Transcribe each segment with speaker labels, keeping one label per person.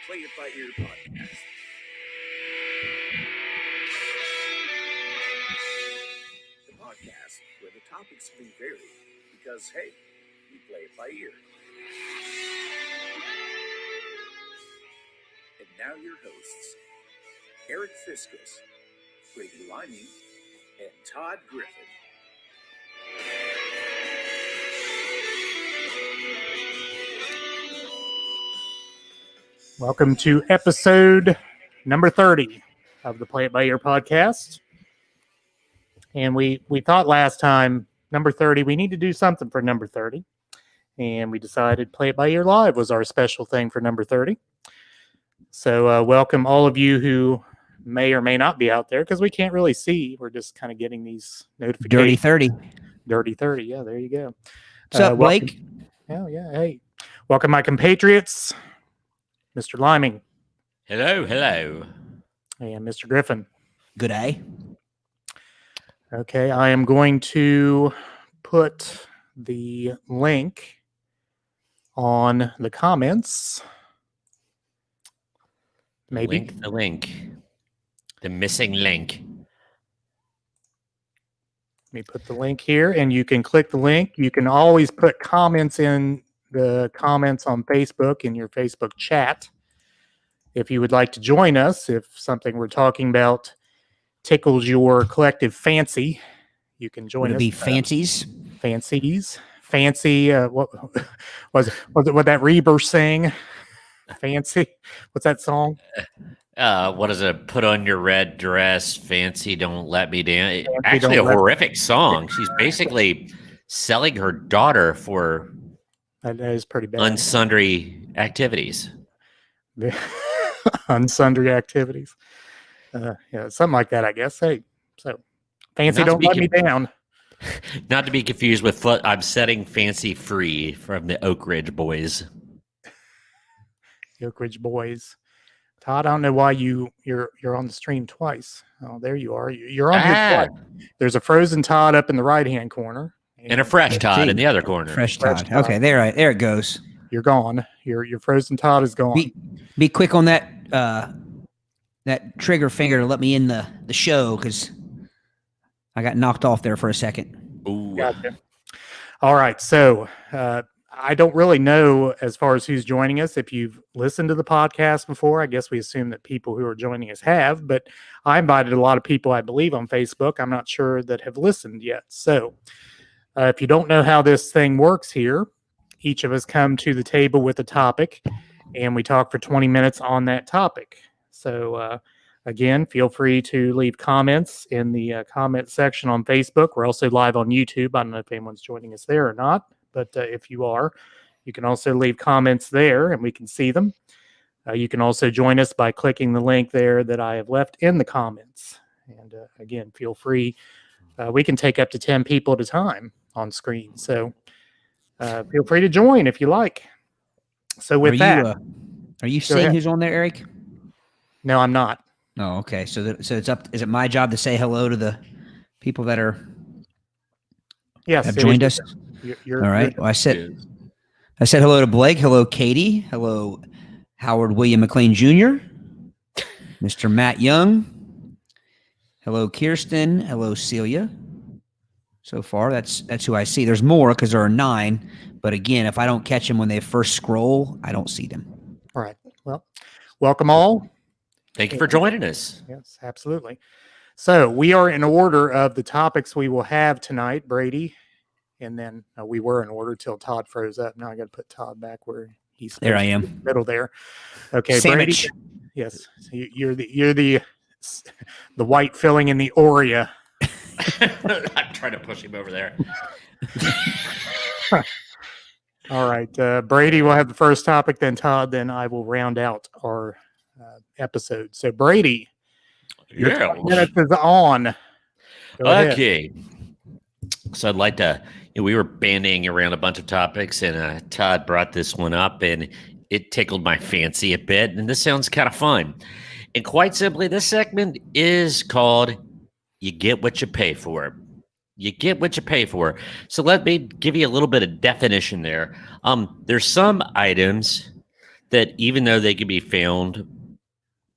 Speaker 1: Play It By Ear podcast. The podcast where the topics may vary because, hey, we play it by ear. And now your hosts, Aric Fiskus, Brady Liming, and Todd Griffin.
Speaker 2: Welcome to episode number 30 of the Play It By Ear podcast. And we thought last time, number 30, we need to do something for number 30. And we decided Play It By Ear Live was our special thing for number 30. So welcome all of you who may or may not be out there because we can't really see. We're just kind of getting these notifications.
Speaker 3: Dirty 30.
Speaker 2: Dirty 30. Yeah, there you go.
Speaker 3: What's up, Blake?
Speaker 2: Oh, yeah. Hey. Welcome, my compatriots. Mr. Liming.
Speaker 4: Hello.
Speaker 2: And Mr. Griffin.
Speaker 3: Good day.
Speaker 2: Okay, I am going to put the link on the comments. Maybe.
Speaker 4: The missing link.
Speaker 2: Let me put the link here, and you can click the link. You can always put comments in the comments on Facebook in your Facebook chat. If you would like to join us, if something we're talking about tickles your collective fancy, you can join us.
Speaker 3: Would it be fancies?
Speaker 2: Fancy. What was it? What that Reber sang? Fancy. What's that song?
Speaker 4: What is it? Put on your red dress, fancy, don't let me down.
Speaker 2: Fancy,
Speaker 4: Actually, a horrific song. She's basically selling her daughter for
Speaker 2: That is pretty bad.
Speaker 4: unsundry activities.
Speaker 2: Unsundry activities. Yeah, something like that, I guess. Hey, so fancy, don't let me down.
Speaker 4: Not to be confused with I'm setting fancy free from the Oak Ridge Boys.
Speaker 2: Oak Ridge Boys. Todd, I don't know why you're on the stream twice. Oh, there you are. You're on here twice. There's a frozen Todd up in the right-hand corner.
Speaker 4: And a fresh Todd in the other corner.
Speaker 3: Fresh Todd. Okay, there it goes.
Speaker 2: You're gone. Your frozen Todd is gone.
Speaker 3: Be quick on that trigger finger to let me in the show because I got knocked off there for a second.
Speaker 4: Ooh.
Speaker 2: Gotcha. All right, so I don't really know as far as who's joining us. If you've listened to the podcast before, I guess we assume that people who are joining us have, but I invited a lot of people, I believe, on Facebook. I'm not sure that have listened yet. So if you don't know how this thing works here, each of us come to the table with a topic, and we talk for 20 minutes on that topic. So again, feel free to leave comments in the comment section on Facebook. We're also live on YouTube. I don't know if anyone's joining us there or not, but if you are, you can also leave comments there, and we can see them. You can also join us by clicking the link there that I have left in the comments. And again, feel free. We can take up to 10 people at a time on screen. So feel free to join if you like. So with that,
Speaker 3: are you seeing who's on there, Aric?
Speaker 2: No, I'm not.
Speaker 3: Oh, okay. So it's up. Is it my job to say hello to the people that have joined us?
Speaker 2: You're
Speaker 3: all right. Well, I said hello to Blake. Hello, Katie. Hello, Howard William McLean Jr. Mr. Matt Young. Hello, Kirsten. Hello, Celia. So far, that's who I see. There's more because there are 9. But again, if I don't catch them when they first scroll, I don't see them.
Speaker 2: All right. Well, welcome all.
Speaker 4: Thank you for joining us.
Speaker 2: Yes, absolutely. So we are in order of the topics we will have tonight, Brady. And then we were in order till Todd froze up. Now I got to put Todd back where he's
Speaker 3: there. I am
Speaker 2: in the middle there. Okay,
Speaker 3: Sandwich.
Speaker 2: Brady. Yes, so you're the white filling in the Oreo.
Speaker 4: I'm trying to push him over there.
Speaker 2: All right, Brady will have the first topic, then Todd, then I will round out our episode. So Brady, your 20 minutes is on. Go
Speaker 4: okay. Ahead. So I'd like to, we were bandying around a bunch of topics, and Todd brought this one up, and it tickled my fancy a bit, and this sounds kind of fun. And quite simply, this segment is called You Get What You Pay For. You get what you pay for. So let me give you a little bit of definition there. There's some items that even though they can be found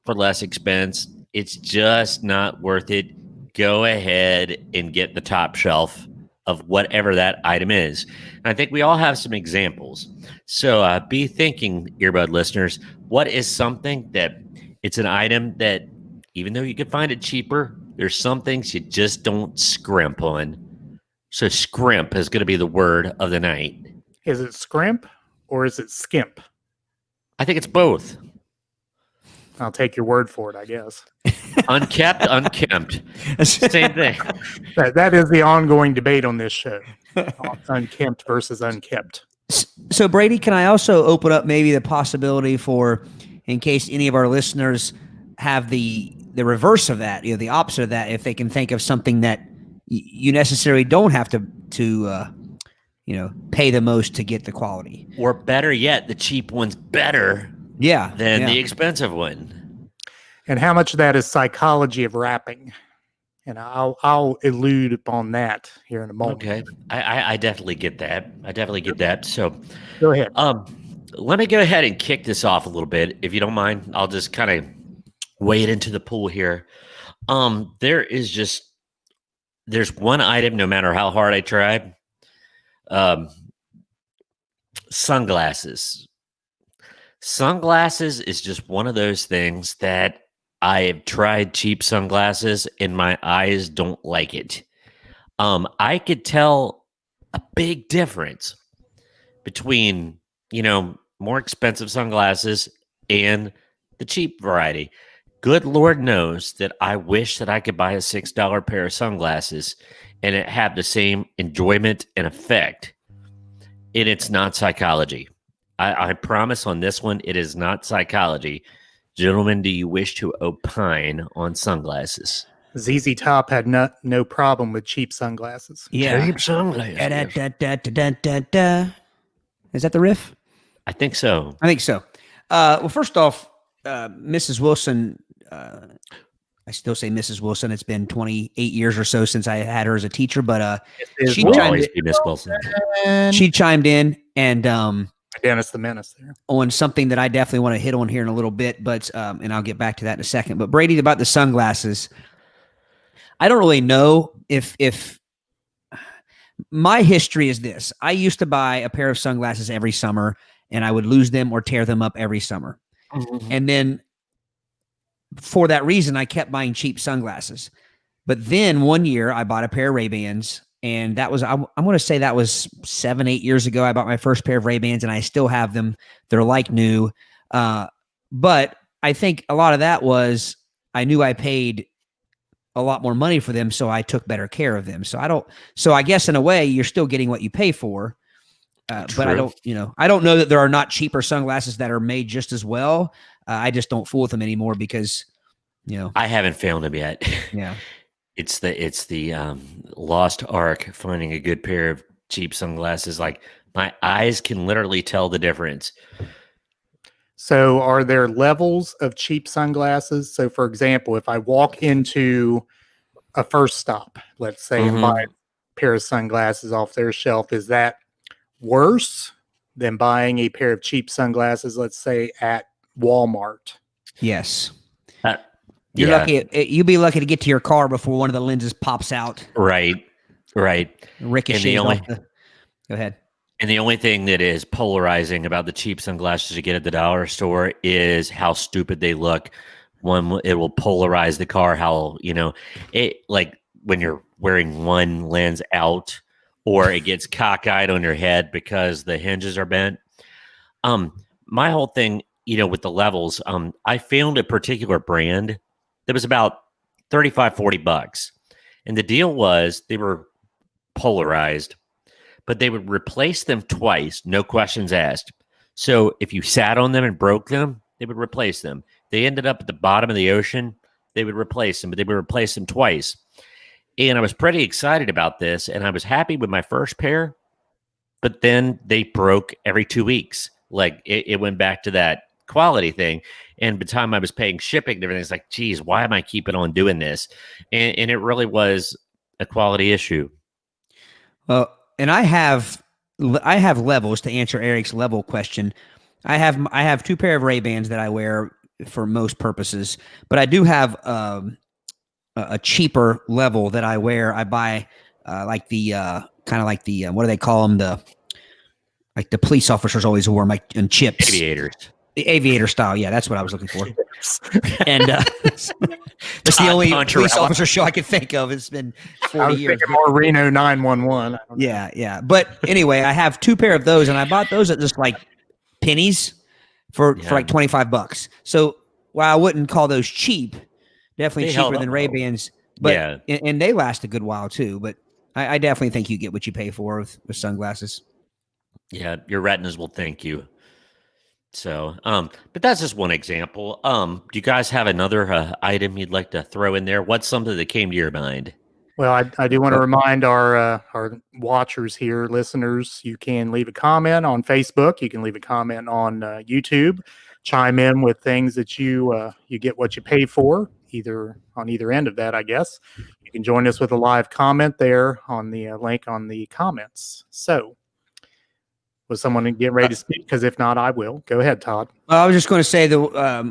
Speaker 4: for less expense, it's just not worth it. Go ahead and get the top shelf of whatever that item is. And I think we all have some examples. So be thinking, earbud listeners, what is something that it's an item that even though you can find it cheaper, there's some things you just don't scrimp on. So scrimp is going to be the word of the night.
Speaker 2: Is it scrimp or is it skimp?
Speaker 4: I think it's both.
Speaker 2: I'll take your word for it, I guess.
Speaker 4: Unkept, unkempt. Same thing.
Speaker 2: That is the ongoing debate on this show. Unkempt versus unkept.
Speaker 3: So, Brady, can I also open up maybe the possibility for, in case any of our listeners have the reverse of that, the opposite of that, if they can think of something that you necessarily don't have to pay the most to get the quality.
Speaker 4: Or better yet, the cheap one's better than the expensive one.
Speaker 2: And how much of that is psychology of wrapping? And I'll allude upon that here in a moment.
Speaker 4: Okay. I definitely get that. So
Speaker 2: go ahead.
Speaker 4: Let me go ahead and kick this off a little bit. If you don't mind, I'll just kind of wade into the pool here. There's one item, no matter how hard I tried. Sunglasses. Sunglasses is just one of those things that I have tried cheap sunglasses and my eyes don't like it. I could tell a big difference between, more expensive sunglasses and the cheap variety. Good Lord knows that I wish that I could buy a $6 pair of sunglasses and it have the same enjoyment and effect. And it's not psychology. I promise on this one, it is not psychology. Gentlemen, do you wish to opine on sunglasses?
Speaker 2: ZZ Top had no problem with cheap sunglasses.
Speaker 3: Yeah.
Speaker 4: Cheap sunglasses.
Speaker 3: Is that the riff?
Speaker 4: I think so.
Speaker 3: Well, first off, Mrs. Wilson, I still say Mrs. Wilson. It's been 28 years or so since I had her as a teacher, but she chimed in and
Speaker 2: Dennis the Menace there
Speaker 3: on something that I definitely want to hit on here in a little bit, but and I'll get back to that in a second. But Brady, about the sunglasses, I don't really know if my history is this. I used to buy a pair of sunglasses every summer, and I would lose them or tear them up every summer. Mm-hmm. And then for that reason, I kept buying cheap sunglasses. But then one year I bought a pair of Ray-Bans, and that was, I'm going to say that was 7-8 years ago. I bought my first pair of Ray-Bans, and I still have them. They're like new. But I think a lot of that was I knew I paid a lot more money for them, so I took better care of them. So I guess in a way you're still getting what you pay for. But I don't know that there are not cheaper sunglasses that are made just as well. I just don't fool with them anymore because,
Speaker 4: I haven't found them yet.
Speaker 3: Yeah.
Speaker 4: It's the lost art finding a good pair of cheap sunglasses. Like my eyes can literally tell the difference.
Speaker 2: So are there levels of cheap sunglasses? So for example, if I walk into a First Stop, let's say, and buy a pair of sunglasses off their shelf, is that worse than buying a pair of cheap sunglasses, let's say, at Walmart?
Speaker 3: Yes. You're lucky. You'll be lucky to get to your car before one of the lenses pops out.
Speaker 4: Right.
Speaker 3: Ricochet. Go ahead.
Speaker 4: And the only thing that is polarizing about the cheap sunglasses you get at the dollar store is how stupid they look. One, it will polarize the car. How it, like when you're wearing one lens out, or it gets cockeyed on your head because the hinges are bent. My whole thing, with the levels, I found a particular brand that was about $35-40. And the deal was they were polarized, but they would replace them twice, no questions asked. So if you sat on them and broke them, they would replace them. They ended up at the bottom of the ocean, they would replace them, but they would replace them twice. And I was pretty excited about this, and I was happy with my first pair, but then they broke every 2 weeks. Like it went back to that quality thing. And by the time I was paying shipping and everything, it's like, geez, why am I keeping on doing this? And it really was a quality issue.
Speaker 3: Well, and I have levels to answer Eric's level question. I have 2 pair of Ray-Bans that I wear for most purposes, but I do have a cheaper level that I wear. I buy like the kind of like the what do they call them, the like the police officers always wore them, like in chips.
Speaker 4: Aviators.
Speaker 3: The aviator style. Yeah, that's what I was looking for. And that's the
Speaker 4: Todd
Speaker 3: only
Speaker 4: Puncherella.
Speaker 3: police officer show I can think of. It's been
Speaker 2: I
Speaker 3: 40
Speaker 2: was
Speaker 3: years.
Speaker 2: thinking more Reno 911. I don't know.
Speaker 3: Yeah. But anyway, I have 2 pair of those, and I bought those at just like pennies for like $25. So while I wouldn't call those cheap, definitely
Speaker 4: They held
Speaker 3: cheaper
Speaker 4: up
Speaker 3: than
Speaker 4: well.
Speaker 3: Ray-Bans. But
Speaker 4: Yeah.
Speaker 3: and they last a good while too. But I definitely think you get what you pay for with sunglasses.
Speaker 4: Yeah, your retinas will thank you. So, but that's just one example. Do you guys have another item you'd like to throw in there? What's something that came to your mind?
Speaker 2: Well, I do want to remind our watchers here, listeners, you can leave a comment on Facebook. You can leave a comment on YouTube. Chime in with things that you get what you pay for, either on either end of that, I guess. You can join us with a live comment there on the link on the comments. So, was someone getting ready to speak? Because if not, I will. Go ahead, Todd.
Speaker 3: Well, I was just going to say that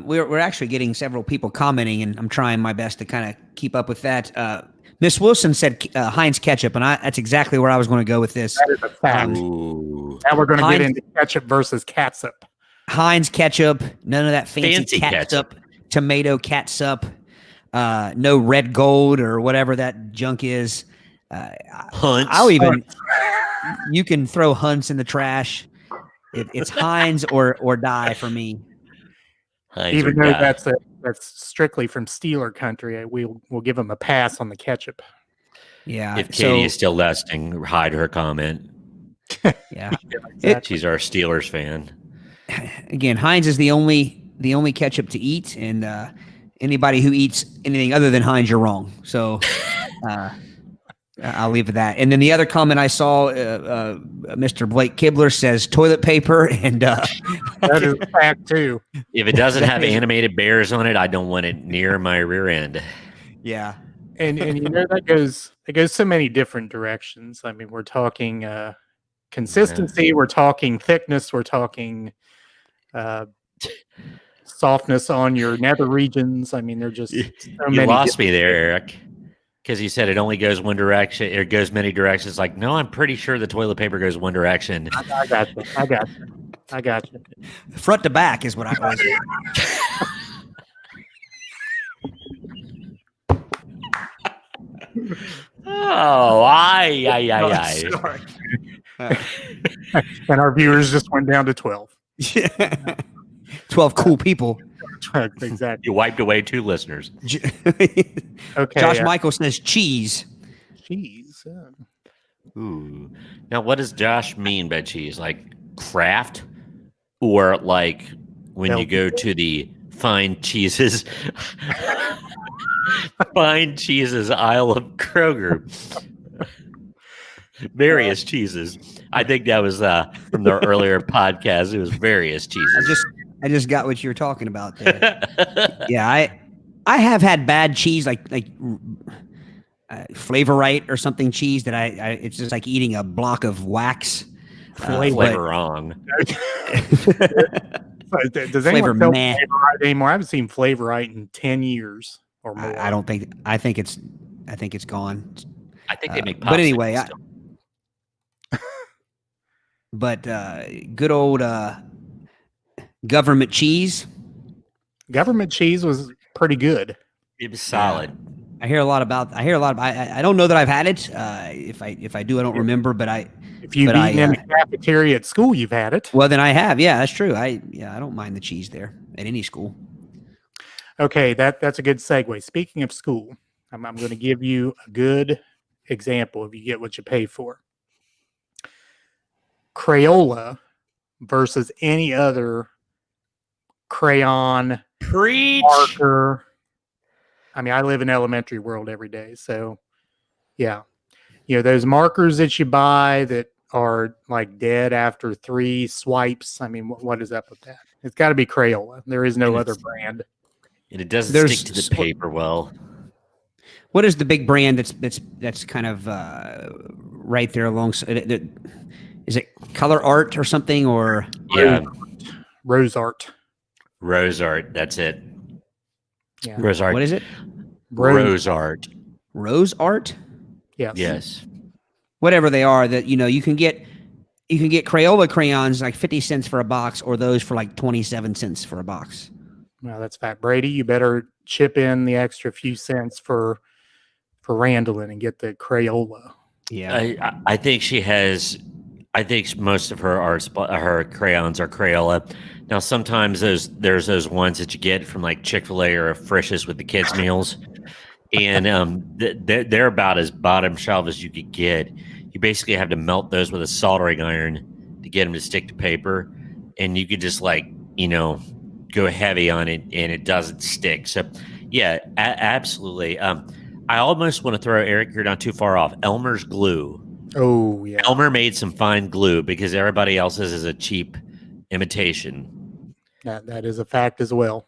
Speaker 3: we're actually getting several people commenting, and I'm trying my best to kind of keep up with that. Miss Wilson said Heinz ketchup, and that's exactly where I was going to go with this.
Speaker 2: That is a fact.
Speaker 4: Ooh.
Speaker 2: Now we're going to get
Speaker 3: Heinz-
Speaker 2: into ketchup versus catsup.
Speaker 3: Heinz ketchup, none of that fancy
Speaker 4: Fancy
Speaker 3: catsup, tomato catsup, no red gold or whatever that junk is.
Speaker 4: Hunts.
Speaker 3: I'll even you can throw Hunts in the trash. It's Heinz or die for me.
Speaker 4: Heinz
Speaker 2: Even
Speaker 4: or
Speaker 2: though
Speaker 4: die.
Speaker 2: that's strictly from Steeler country, we'll give them a pass on the ketchup.
Speaker 3: Yeah.
Speaker 4: If Katie is still listening, hide her comment.
Speaker 3: Yeah.
Speaker 4: She's our Steelers fan.
Speaker 3: Again, Heinz is the only ketchup to eat, and anybody who eats anything other than Heinz, you're wrong. So I'll leave it at that. And then the other comment I saw, Mr. Blake Kibler says toilet paper, and
Speaker 2: That is a fact too.
Speaker 4: If it doesn't have animated bears on it, I don't want it near my rear end.
Speaker 3: yeah,
Speaker 2: And you know that goes so many different directions. I mean, we're talking consistency, we're talking thickness, we're talking softness on your nether regions. I mean, they're just so
Speaker 4: You
Speaker 2: many
Speaker 4: lost me there, Eric, because you said it only goes one direction. It goes many directions. Like, no, I'm pretty sure the toilet paper goes one direction.
Speaker 2: I got you.
Speaker 3: front to back is what I was.
Speaker 4: Oh, aye.
Speaker 3: Sorry.
Speaker 2: And our viewers just went down to 12.
Speaker 3: 12 cool people.
Speaker 2: Exactly.
Speaker 4: You wiped away 2 listeners.
Speaker 2: Okay.
Speaker 3: Josh Michael says cheese.
Speaker 2: Cheese.
Speaker 4: Ooh. Now, what does Josh mean by cheese? Like craft, or like when you go to the fine cheeses, fine cheeses aisle of Kroger? Various cheeses. I think that was from the earlier podcast. It was various cheeses.
Speaker 3: I just got what you were talking about there. Yeah, I have had bad cheese like Flavor Right or something cheese that I it's just like eating a block of wax.
Speaker 4: Flavor wrong.
Speaker 2: Does
Speaker 3: Flavor
Speaker 2: anyone sell
Speaker 3: meh.
Speaker 2: Flavor Right anymore? I haven't seen Flavor Right in 10 years or more.
Speaker 3: I don't think. I think it's gone.
Speaker 4: I think they make.
Speaker 3: But anyway,
Speaker 4: popsicles still.
Speaker 3: But good old government cheese.
Speaker 2: Government cheese was pretty good.
Speaker 4: It was solid.
Speaker 3: I hear a lot about. I don't know that I've had it. If I do, I don't remember. But
Speaker 2: If you've eaten in the cafeteria at school, you've had it.
Speaker 3: well, then I have. Yeah, that's true. I don't mind the cheese there at any school.
Speaker 2: Okay, that's a good segue. Speaking of school, I'm going to give you a good example if you get what you pay for. Crayola versus any other crayon,
Speaker 4: Preach.
Speaker 2: marker. I mean, I live in elementary world every day, so yeah. You know, those markers that you buy that are like dead after 3 swipes. I mean, what is up with that? It's got to be Crayola. There is no other brand.
Speaker 4: And it doesn't
Speaker 3: There's
Speaker 4: stick to the paper well.
Speaker 3: What is the big brand that's kind of right there alongside? Is it Color Art or something? Or
Speaker 4: Yeah.
Speaker 2: Rose art.
Speaker 4: Rose art. That's it.
Speaker 2: Yeah.
Speaker 4: Rose art.
Speaker 3: What is it?
Speaker 4: Rose art.
Speaker 3: Rose art?
Speaker 2: Yes.
Speaker 4: Yes.
Speaker 3: Whatever they are, that you can get Crayola crayons like 50 cents for a box, or those for like 27 cents for a box.
Speaker 2: Well, that's fact. Brady, you better chip in the extra few cents for Randolin and get the Crayola.
Speaker 3: Yeah.
Speaker 4: I think she has. I think most of her crayons are Crayola. Now, sometimes there's those ones that you get from like Chick-fil-A or Frisch's with the kids' meals, and they're about as bottom shelf as you could get. You basically have to melt those with a soldering iron to get them to stick to paper, and you could just go heavy on it, and it doesn't stick. So, yeah, absolutely. I almost want to throw Aric. You're not too far off. Elmer's glue.
Speaker 2: Oh, yeah.
Speaker 4: Elmer made some fine glue because everybody else's is a cheap imitation.
Speaker 2: That is a fact as well.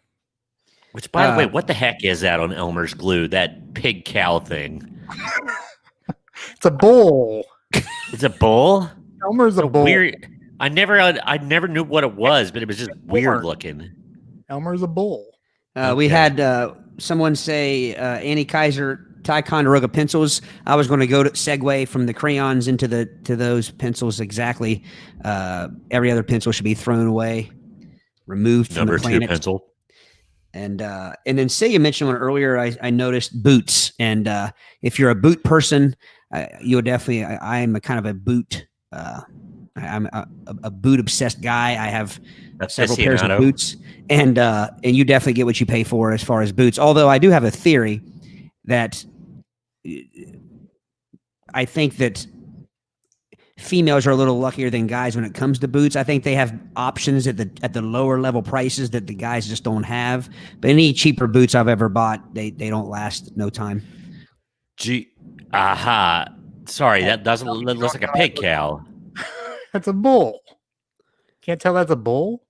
Speaker 4: Which, by the way, what the heck is that on Elmer's glue? That pig cow thing.
Speaker 2: It's a bull.
Speaker 4: It's a bull?
Speaker 2: Elmer's a bull.
Speaker 4: Weird. I never knew what it was, but it was just weird looking.
Speaker 2: Elmer's a bull.
Speaker 3: We had someone say Annie Kaiser Ticonderoga pencils. I was going to segue from the crayons to those pencils exactly. Every other pencil should be thrown away, removed from the planet.
Speaker 4: Number 2 pencil.
Speaker 3: And then Celia mentioned one earlier. I noticed boots, and if you're a boot person, you'll definitely. I am a kind of a boot. I'm a boot obsessed guy. I have several pairs of boots, and you definitely get what you pay for as far as boots. Although I do have a theory that I think that females are a little luckier than guys when it comes to boots. I think they have options at the lower level prices that the guys just don't have. But any cheaper boots I've ever bought, they don't last no time.
Speaker 4: Sorry, that doesn't look like a pig cow.
Speaker 2: That's a bull. Can't tell that's a bull?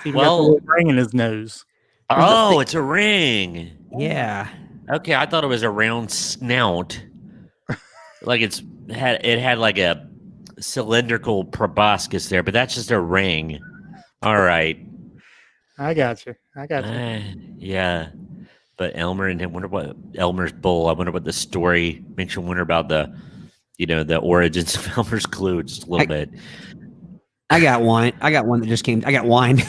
Speaker 2: He's got the little ring in his nose.
Speaker 4: Oh, it's a ring.
Speaker 3: Yeah.
Speaker 4: Okay, I thought it was a round snout. Like it had like a cylindrical proboscis there, but that's just a ring. All right.
Speaker 2: I got you.
Speaker 4: Yeah. But Elmer, and I wonder what Elmer's bull. I wonder what the story makes you wonder about the origins of Elmer's glue just a little bit.
Speaker 3: I got wine. I got one that just came. I got wine.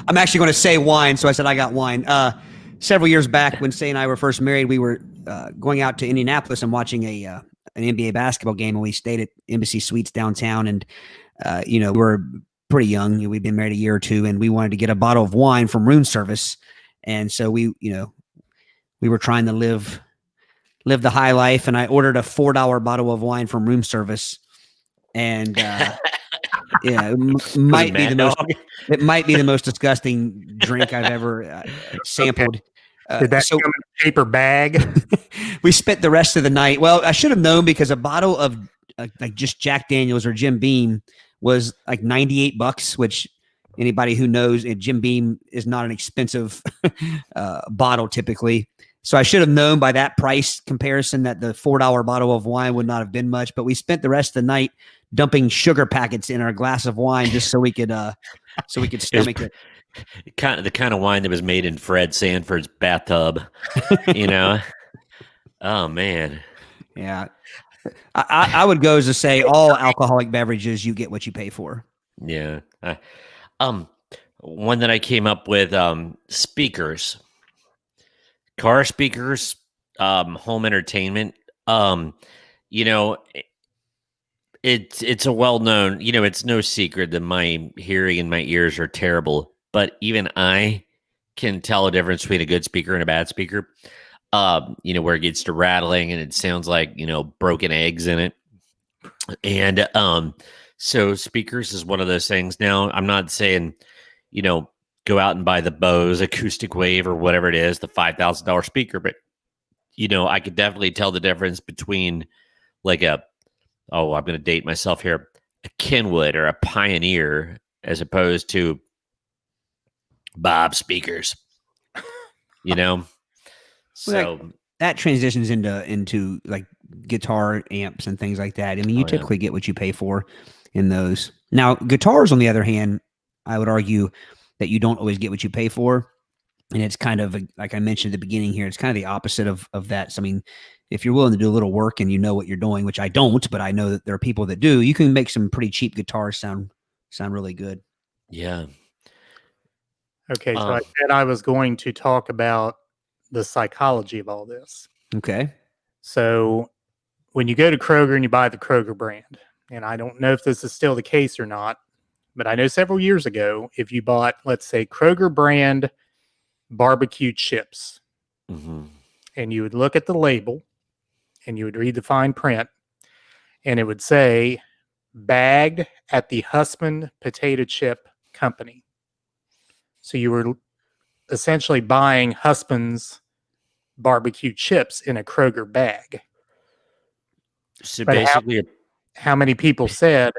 Speaker 3: I'm actually going to say wine, so I said I got wine. Several years back, when Say and I were first married, we were going out to Indianapolis and watching an NBA basketball game, and we stayed at Embassy Suites downtown. And we were pretty young. We'd been married a year or two, and we wanted to get a bottle of wine from room service. And so we were trying to live the high life, and I ordered a $4 bottle of wine from room service. And it might be the most disgusting drink I've ever sampled.
Speaker 2: Did that come in a paper bag?
Speaker 3: We spent the rest of the night. Well, I should have known, because a bottle of like just Jack Daniels or Jim Beam was like $98, which anybody who knows, Jim Beam is not an expensive bottle typically. So I should have known by that price comparison that the $4 bottle of wine would not have been much. But we spent the rest of the night dumping sugar packets in our glass of wine just so we could stomach it.
Speaker 4: The kind of wine that was made in Fred Sanford's bathtub, Oh man.
Speaker 3: Yeah. I would go as to say all alcoholic beverages, you get what you pay for.
Speaker 4: Yeah. One that I came up with, speakers, car speakers, home entertainment. It's a well-known, it's no secret that my hearing and my ears are terrible, but even I can tell a difference between a good speaker and a bad speaker. Where it gets to rattling and it sounds like, broken eggs in it. And so speakers is one of those things. Now, I'm not saying, go out and buy the Bose Acoustic Wave or whatever it is, the $5,000 speaker, but, I could definitely tell the difference between like I'm going to date myself here, a Kenwood or a Pioneer as opposed to Bob speakers, So
Speaker 3: that transitions into like guitar amps and things like that. I mean, you typically get what you pay for in those. Now, guitars, on the other hand, I would argue that you don't always get what you pay for. And it's kind of like I mentioned at the beginning here, it's kind of the opposite of that. So, I mean, if you're willing to do a little work and you know what you're doing, which I don't, but I know that there are people that do, you can make some pretty cheap guitars sound really good.
Speaker 4: Yeah.
Speaker 2: Okay, so I said I was going to talk about the psychology of all this.
Speaker 3: Okay.
Speaker 2: So when you go to Kroger and you buy the Kroger brand, and I don't know if this is still the case or not, but I know several years ago, if you bought, let's say, Kroger brand barbecue chips, and you would look at the label and you would read the fine print, and it would say, bagged at the Husman Potato Chip Company. So you were essentially buying Husman's barbecue chips in a Kroger bag.
Speaker 4: So
Speaker 2: But
Speaker 4: basically,
Speaker 2: how many people said,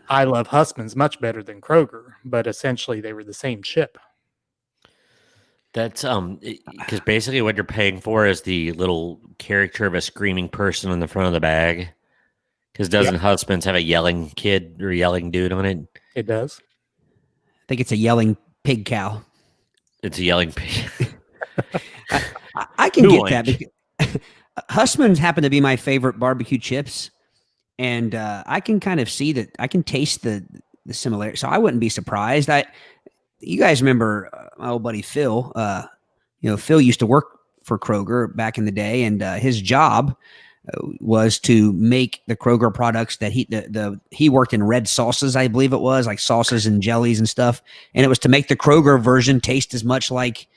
Speaker 2: I love Husman's much better than Kroger, but essentially they were the same chip.
Speaker 4: that's because basically what you're paying for is the little character of a screaming person on the front of the bag. Because doesn't Husbands have a yelling kid or yelling dude on it?
Speaker 2: It does.
Speaker 3: I think it's a yelling pig cow.
Speaker 4: It's a yelling pig.
Speaker 3: I can get that. Because Husman's happen to be my favorite barbecue chips, and I can kind of see that. I can taste the similarity, so I wouldn't be surprised. You guys remember my old buddy Phil? Phil used to work for Kroger back in the day, and his job was to make the Kroger products that he worked in red sauces, I believe it was, like sauces and jellies and stuff, and it was to make the Kroger version taste as much like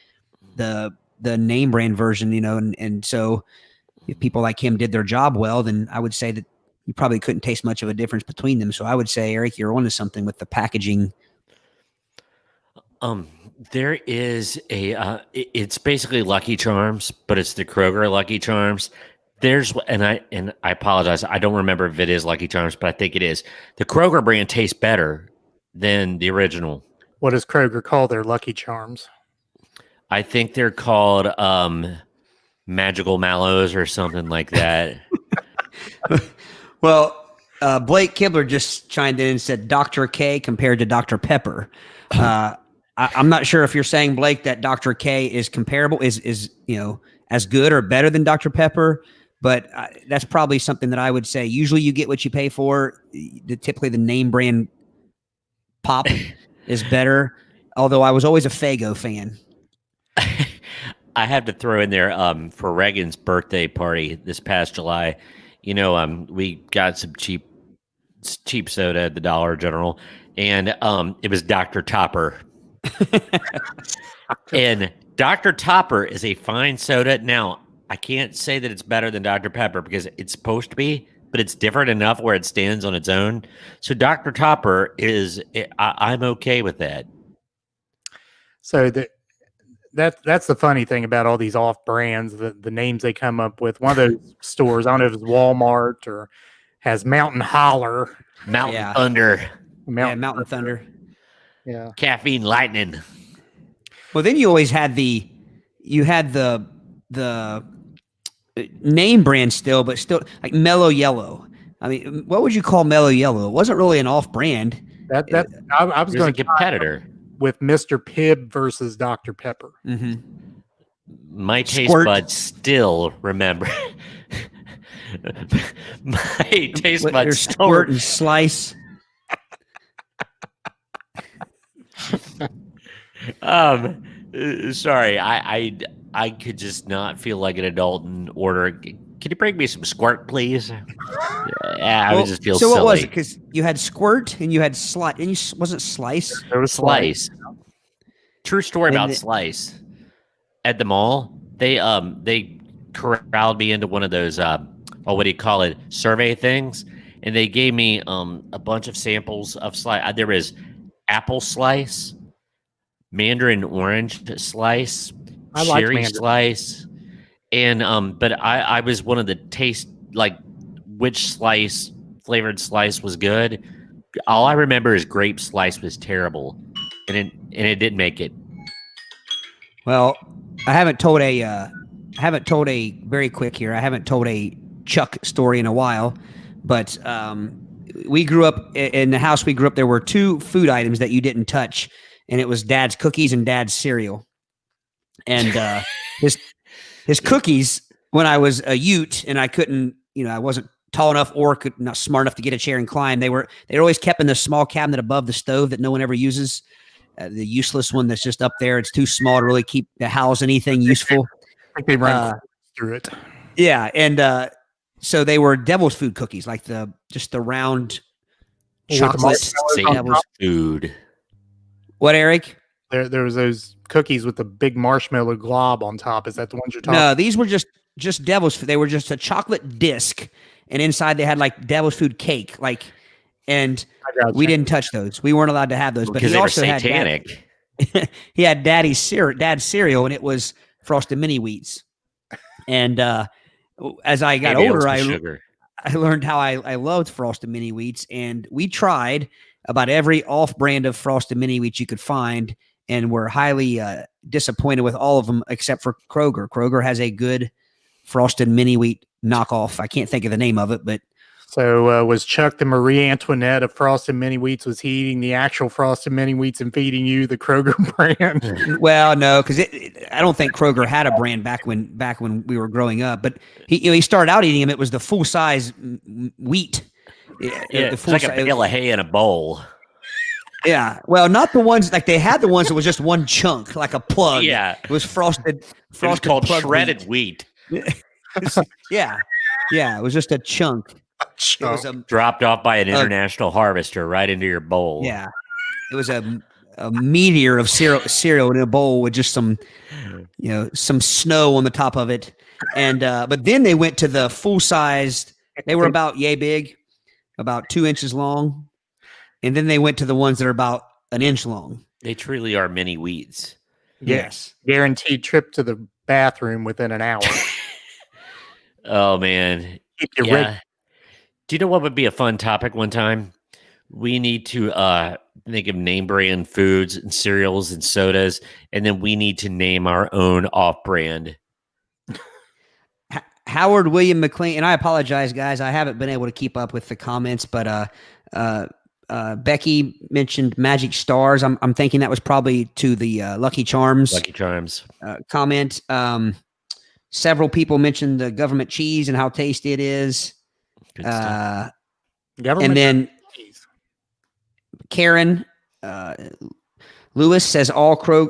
Speaker 3: the name brand version, and so if people like him did their job well, then I would say that you probably couldn't taste much of a difference between them. So I would say, Aric, you're onto something with the packaging.
Speaker 4: There is it's basically Lucky Charms, but it's the Kroger Lucky Charms. And I apologize, I don't remember if it is Lucky Charms, but I think it is. The Kroger brand tastes better than the original.
Speaker 2: What does Kroger call their Lucky Charms?
Speaker 4: I think they're called Magical Mallows or something like that.
Speaker 3: Well, Blake Kibler just chimed in and said Dr. K compared to Dr. Pepper. I'm not sure if you're saying, Blake, that Dr. K is comparable, is as good or better than Dr. Pepper, but that's probably something that I would say. Usually, you get what you pay for. Typically, the name brand pop is better. Although I was always a Faygo fan.
Speaker 4: I have to throw in there for Reagan's birthday party this past July. We got some cheap soda at the Dollar General, and it was Dr. Topper. And Dr. Topper is a fine soda. Now, I can't say that it's better than Dr. Pepper because it's supposed to be, but it's different enough where it stands on its own. So Dr. Topper I'm okay with that.
Speaker 2: So that's the funny thing about all these off brands, the names they come up with. One of those stores, I don't know if it's Walmart or has Mountain Holler.
Speaker 4: Mountain Thunder.
Speaker 3: Mountain Thunder.
Speaker 2: Yeah.
Speaker 4: Caffeine Lightning.
Speaker 3: Well, then you always had the name brand still, but still like Mellow Yellow. I mean, what would you call Mellow Yellow? It wasn't really an off brand.
Speaker 2: I was going
Speaker 4: to competitor
Speaker 2: with Mr. Pibb versus Dr. Pepper.
Speaker 3: Mm-hmm.
Speaker 4: My taste buds still remember. My taste buds
Speaker 3: Squirt and Slice.
Speaker 4: Sorry, I could just not feel like an adult and order. Can you bring me some Squirt, please? I would just feel
Speaker 3: so
Speaker 4: silly.
Speaker 3: What was it? Because you had Squirt and you had Slice. And was it Slice?
Speaker 2: There was
Speaker 4: Slice. True story about Slice. At the mall, they corralled me into one of those what do you call it, survey things, and they gave me a bunch of samples of Slice. There was apple slice, mandarin orange slice, cherry slice, and but I was one of the taste, like which flavored slice was good. All I remember is grape slice was terrible, and it didn't make it.
Speaker 3: Well, I haven't told a very quick here. I haven't told a Chuck story in a while, but we grew up in the house we grew up. There were two food items that you didn't touch, and it was Dad's cookies and Dad's cereal. And his cookies, when I was a Ute and I couldn't, I wasn't tall enough or not smart enough to get a chair and climb. They're always kept in the small cabinet above the stove that no one ever uses. The useless one that's just up there. It's too small to really house anything useful.
Speaker 2: I think they run through it.
Speaker 3: Yeah, and so they were devil's food cookies, like just the round chocolate
Speaker 4: devil's food.
Speaker 3: What, Aric?
Speaker 2: There was those cookies with the big marshmallow glob on top. Is that the ones you're talking?
Speaker 3: No, these were just devil's food. They were just a chocolate disc, and inside they had like devil's food cake, and we didn't touch those. We weren't allowed to have those. But
Speaker 4: Because
Speaker 3: he
Speaker 4: they were
Speaker 3: also
Speaker 4: satanic.
Speaker 3: he had Dad's cereal, and it was Frosted Mini Wheats. And as I got older, I learned how I loved Frosted Mini Wheats, and we tried about every off-brand of Frosted Mini Wheats you could find, and were highly disappointed with all of them except for Kroger. Kroger has a good Frosted Mini Wheat knockoff. I can't think of the name of it, but
Speaker 2: so was Chuck the Marie Antoinette of Frosted Mini Wheats? Was he eating the actual Frosted Mini Wheats and feeding you the Kroger brand?
Speaker 3: Well, no, because I don't think Kroger had a brand back when we were growing up. But he started out eating them. It was the full size wheat.
Speaker 4: It's like a bale of hay in a bowl.
Speaker 3: Yeah, well, not the ones like they had the ones that was just one chunk, like a plug.
Speaker 4: Yeah,
Speaker 3: it was frosted.
Speaker 4: It was called shredded wheat.
Speaker 3: Yeah, it was just a chunk.
Speaker 2: It was
Speaker 4: dropped off by an international harvester right into your bowl.
Speaker 3: Yeah, it was a meteor of cereal in a bowl with just some snow on the top of it. And but then they went to the full sized. They were about yay big, about 2 inches long, and then they went to the ones that are about an inch long.
Speaker 4: They truly are mini wheats.
Speaker 3: Yes,
Speaker 2: guaranteed trip to the bathroom within an hour.
Speaker 4: Oh man,
Speaker 2: keep you ready.
Speaker 4: Do you know what would be a fun topic one time? We need to think of name brand foods and cereals and sodas, and then we need to name our own off-brand.
Speaker 3: Howard William McLean, and I apologize, guys. I haven't been able to keep up with the comments, but Becky mentioned Magic Stars. I'm thinking that was probably to the Lucky Charms.
Speaker 4: Lucky Charms
Speaker 3: comment. Several people mentioned the government cheese and how tasty it is. And then Karen Lewis says also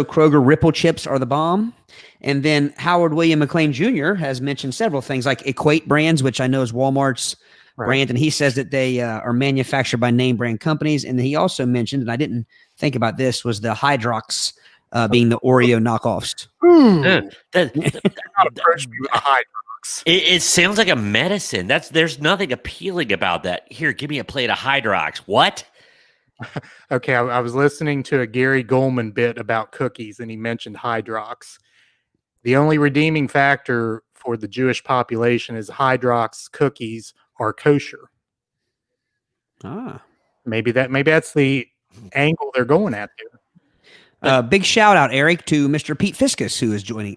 Speaker 3: Kroger Ripple chips are the bomb. And then Howard William McLean Jr. has mentioned several things like Equate Brands, which I know is Walmart's brand, and he says that they are manufactured by name brand companies. And he also mentioned, and I didn't think about this, was the Hydrox being the Oreo knockoffs.
Speaker 4: It sounds like a medicine. There's nothing appealing about that. Here, give me a plate of Hydrox. What?
Speaker 2: Okay, I was listening to a Gary Goldman bit about cookies, and he mentioned Hydrox. The only redeeming factor for the Jewish population is Hydrox cookies are kosher. Maybe that's the angle they're going at there.
Speaker 3: Big shout out, Aric, to Mr. Pete Fiskus, who is watching.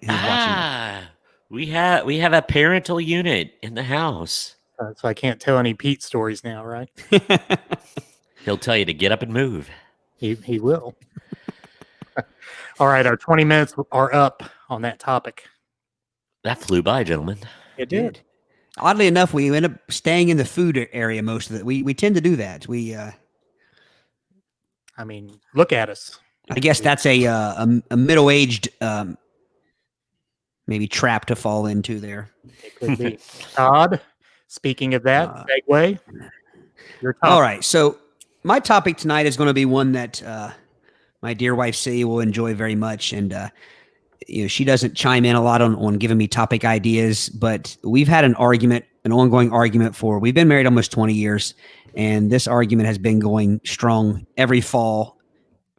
Speaker 4: We have a parental unit in the house.
Speaker 2: So I can't tell any Pete stories now, right?
Speaker 4: He'll tell you to get up and move.
Speaker 2: He will. All right, our 20 minutes are up on that topic.
Speaker 4: That flew by, gentlemen.
Speaker 2: It did.
Speaker 3: Oddly enough, we end up staying in the food area most of it. We tend to do that.
Speaker 2: I mean, look at us.
Speaker 3: I guess that's a middle-aged maybe trap to fall into there.
Speaker 2: It could be. Todd, speaking of that, segue.
Speaker 3: All right, so my topic tonight is going to be one that my dear wife Celia will enjoy very much, and she doesn't chime in a lot on giving me topic ideas, but we've had an ongoing argument we've been married almost 20 years, and this argument has been going strong every fall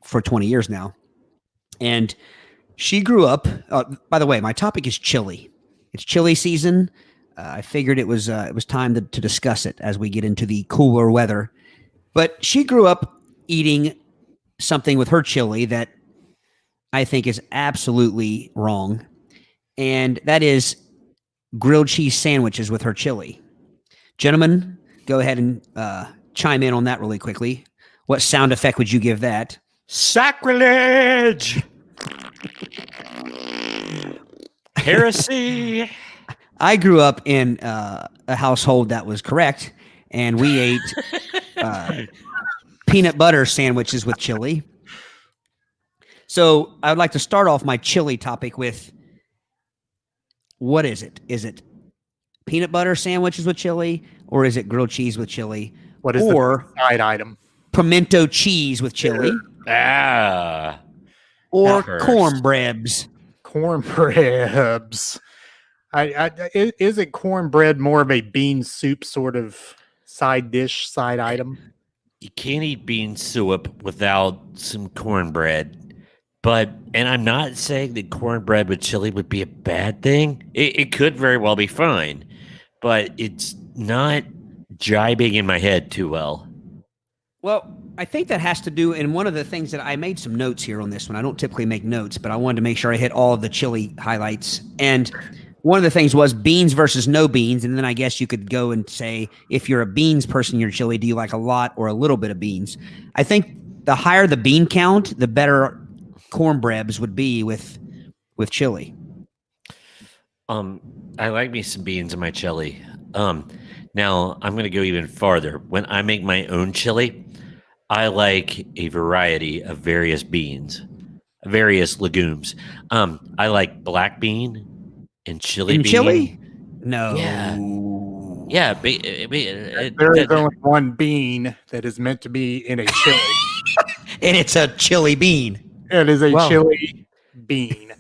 Speaker 3: for 20 years now. And she grew up, by the way, my topic is chili. It's chili season. I figured it was time to discuss it as we get into the cooler weather. But she grew up eating something with her chili that I think is absolutely wrong, and that is grilled cheese sandwiches with her chili. Gentlemen, go ahead and chime in on that really quickly. What sound effect would you give that?
Speaker 4: Sacrilege! Heresy!
Speaker 3: I grew up in a household that was correct, and we ate peanut butter sandwiches with chili. So I would like to start off my chili topic with, what is it? Is it peanut butter sandwiches with chili, or is it grilled cheese with chili,
Speaker 2: What is
Speaker 3: or
Speaker 2: the side item?
Speaker 3: pimento cheese with chili,
Speaker 4: Ah.
Speaker 3: or
Speaker 4: First.
Speaker 3: cornbreads?
Speaker 2: Cornbreads. Isn't cornbread more of a bean soup sort of side dish, side item?
Speaker 4: You can't eat bean soup without some cornbread. And I'm not saying that cornbread with chili would be a bad thing. It could very well be fine, but it's not jibing in my head too well.
Speaker 3: Well, I think that has to do, and one of the things that I made some notes here on this one. I don't typically make notes, but I wanted to make sure I hit all of the chili highlights. And one of the things was beans versus no beans. And then I guess you could go and say, if you're a beans person in your chili, do you like a lot or a little bit of beans? I think the higher the bean count, the better cornbreads would be with chili.
Speaker 4: I like me some beans in my chili. Now I'm going to go even farther. When I make my own chili, I like a variety of various beans, various legumes. I like black bean and chili bean.
Speaker 3: Chili? No.
Speaker 4: Yeah.
Speaker 2: There is only one bean that is meant to be in a chili.
Speaker 3: And it's a chili bean.
Speaker 2: It is a chili bean.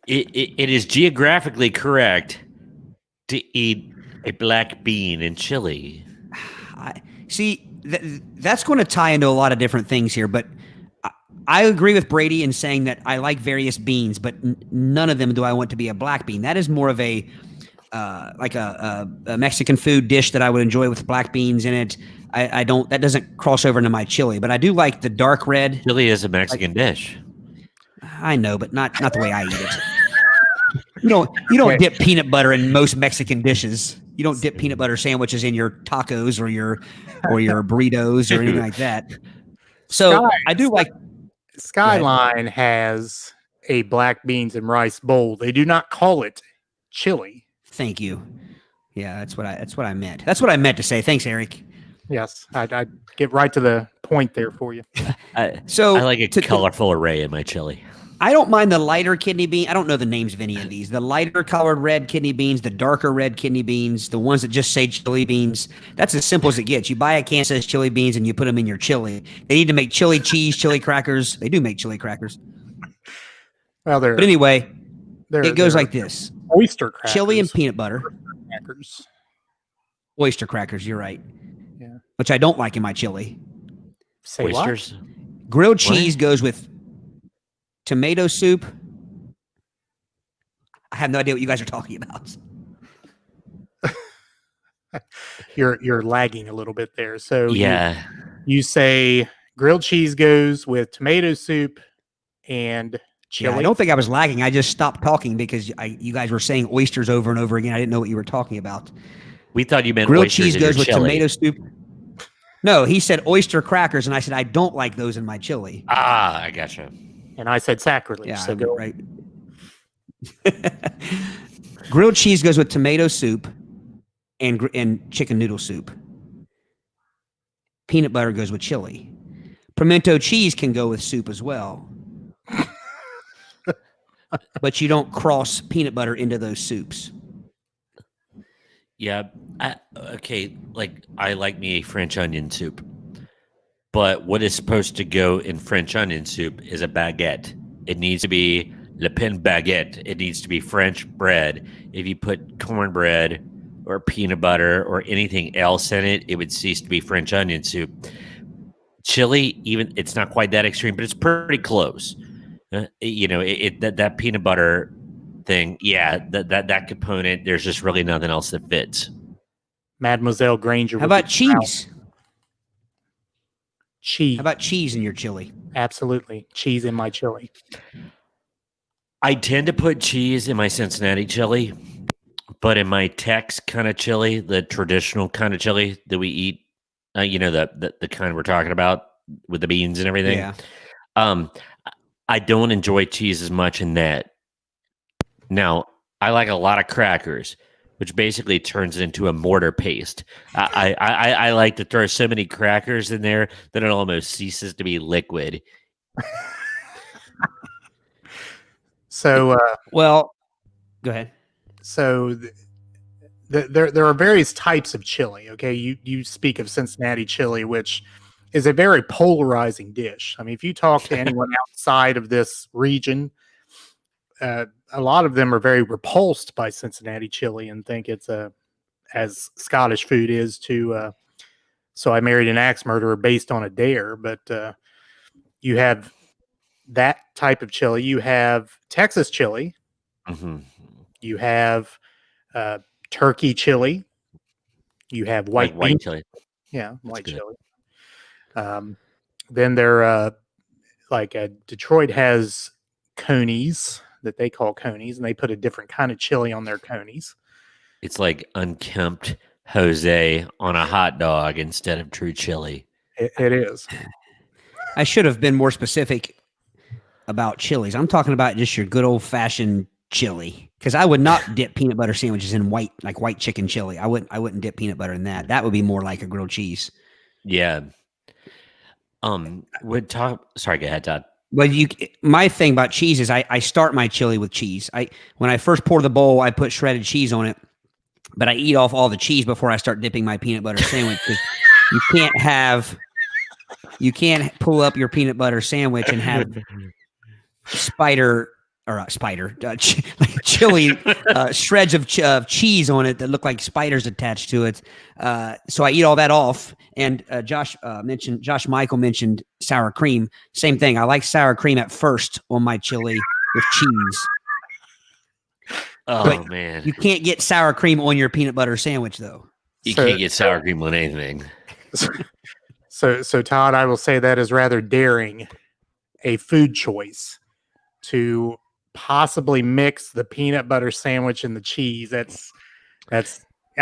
Speaker 4: It is geographically correct to eat a black bean in chili.
Speaker 3: That's going to tie into a lot of different things here, but I agree with Brady in saying that I like various beans, but none of them do I want to be a black bean. That is more of a like a Mexican food dish that I would enjoy with black beans in it. I don't. That doesn't cross over into my chili, but I do like the dark red.
Speaker 4: Chili is a Mexican dish.
Speaker 3: I know, but not the way I eat it. You don't dip peanut butter in most Mexican dishes. You don't dip peanut butter sandwiches in your tacos or your burritos or anything like that. So I do like.
Speaker 2: Skyline has a black beans and rice bowl. They do not call it chili.
Speaker 3: Thank you. Yeah, that's what I meant. That's what I meant to say. Thanks, Aric.
Speaker 2: Yes, I get right to the point there for you.
Speaker 3: So
Speaker 4: I like a colorful array in my chili.
Speaker 3: I don't mind the lighter kidney bean. I don't know the names of any of these. The lighter colored red kidney beans, the darker red kidney beans, the ones that just say chili beans. That's as simple as it gets. You buy a can that says chili beans and you put them in your chili. They need to make chili cheese, chili crackers. They do make chili crackers.
Speaker 2: Well,
Speaker 3: but anyway, it goes like this.
Speaker 2: Oyster crackers.
Speaker 3: Chili and peanut butter.
Speaker 2: Crackers.
Speaker 3: Oyster crackers, you're right.
Speaker 2: Yeah.
Speaker 3: Which I don't like in my chili.
Speaker 2: Say
Speaker 4: Oysters?
Speaker 2: what?
Speaker 3: Grilled cheese goes with tomato soup. I have no idea what you guys are talking about.
Speaker 2: You're lagging a little bit there. So
Speaker 4: yeah,
Speaker 2: you say grilled cheese goes with tomato soup and chili.
Speaker 3: Yeah, I don't think I was lagging. I just stopped talking because you guys were saying oysters over and over again. I didn't know what you were talking about.
Speaker 4: We thought you meant
Speaker 3: grilled
Speaker 4: oysters
Speaker 3: cheese
Speaker 4: in your
Speaker 3: goes with
Speaker 4: chili.
Speaker 3: tomato soup. No, he said oyster crackers, and I said I don't like those in my chili.
Speaker 4: Ah, I gotcha.
Speaker 2: And I said sacrilege.
Speaker 3: Yeah,
Speaker 2: so go
Speaker 3: right. Grilled cheese goes with tomato soup and chicken noodle soup. Peanut butter goes with chili. Pimento cheese can go with soup as well. But you don't cross peanut butter into those soups.
Speaker 4: Yeah. Okay. Like, I like me a French onion soup. But what is supposed to go in French onion soup is a baguette. It needs to be Le Pain baguette. It needs to be French bread. If you put cornbread or peanut butter or anything else in it, it would cease to be French onion soup. Chili, even it's not quite that extreme, but it's pretty close. That peanut butter thing, yeah, that component, there's just really nothing else that fits.
Speaker 2: Mademoiselle Granger.
Speaker 3: How about cheese?
Speaker 2: Cheese.
Speaker 3: How about cheese in your chili?
Speaker 2: Absolutely. Cheese in my chili.
Speaker 4: I tend to put cheese in my Cincinnati chili. But in my Tex kind of chili, the traditional kind of chili that we eat, the kind we're talking about with the beans and everything.
Speaker 3: Yeah.
Speaker 4: Um, I don't enjoy cheese as much in that. Now, I like a lot of crackers, which basically turns it into a mortar paste. I like to throw so many crackers in there that it almost ceases to be liquid.
Speaker 2: So,
Speaker 3: Well, go ahead.
Speaker 2: so there are various types of chili. Okay, you speak of Cincinnati chili, which is a very polarizing dish. I mean, if you talk to anyone outside of this region, a lot of them are very repulsed by Cincinnati chili and think it's as Scottish food is to. So I married an axe murderer based on a dare, but you have that type of chili. You have Texas chili.
Speaker 4: Mm-hmm.
Speaker 2: You have turkey chili. You have white bean.
Speaker 4: chili.
Speaker 2: Yeah, white
Speaker 4: good.
Speaker 2: chili. Then there, Detroit has conies that they call conies, and they put a different kind of chili on their conies.
Speaker 4: It's like unkempt Jose on a hot dog instead of true chili.
Speaker 2: It is.
Speaker 3: I should have been more specific about chilies. I'm talking about just your good old fashioned chili, because I would not dip peanut butter sandwiches in white chicken chili. I wouldn't dip peanut butter in that. That would be more like a grilled cheese.
Speaker 4: Yeah. Sorry, go ahead, Todd.
Speaker 3: Well, my thing about cheese is I start my chili with cheese. When I first pour the bowl, I put shredded cheese on it, but I eat off all the cheese before I start dipping my peanut butter sandwich, because you can't pull up your peanut butter sandwich and have chili shreds of cheese on it that look like spiders attached to it. So I eat all that off. And Josh Michael mentioned sour cream. Same thing. I like sour cream at first on my chili with cheese.
Speaker 4: Oh,
Speaker 3: but
Speaker 4: man.
Speaker 3: You can't get sour cream on your peanut butter sandwich, though.
Speaker 4: You can't get sour cream on anything.
Speaker 2: So Todd, I will say that is rather daring, a food choice to possibly mix the peanut butter sandwich and the cheese.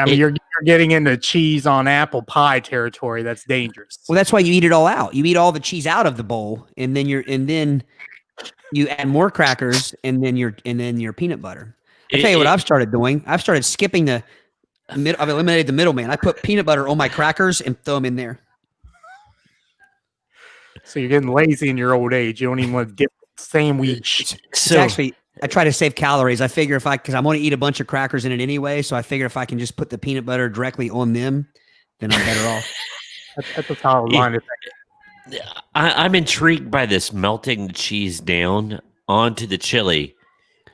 Speaker 2: You're getting into cheese on apple pie territory. That's dangerous.
Speaker 3: Well, that's why you eat it all out. You eat all the cheese out of the bowl, and then you add more crackers, and then your peanut butter. I'll tell you what I've started doing. I've started skipping I've eliminated the middleman. I put peanut butter on my crackers and throw them in there.
Speaker 2: So you're getting lazy in your old age. You don't even want to dip sandwich.
Speaker 3: So actually, I try to save calories. I figure because I'm going to eat a bunch of crackers in it anyway, so I figure if I can just put the peanut butter directly on them, then I'm better off.
Speaker 2: That's a solid line of thinking.
Speaker 4: I'm intrigued by this melting the cheese down onto the chili,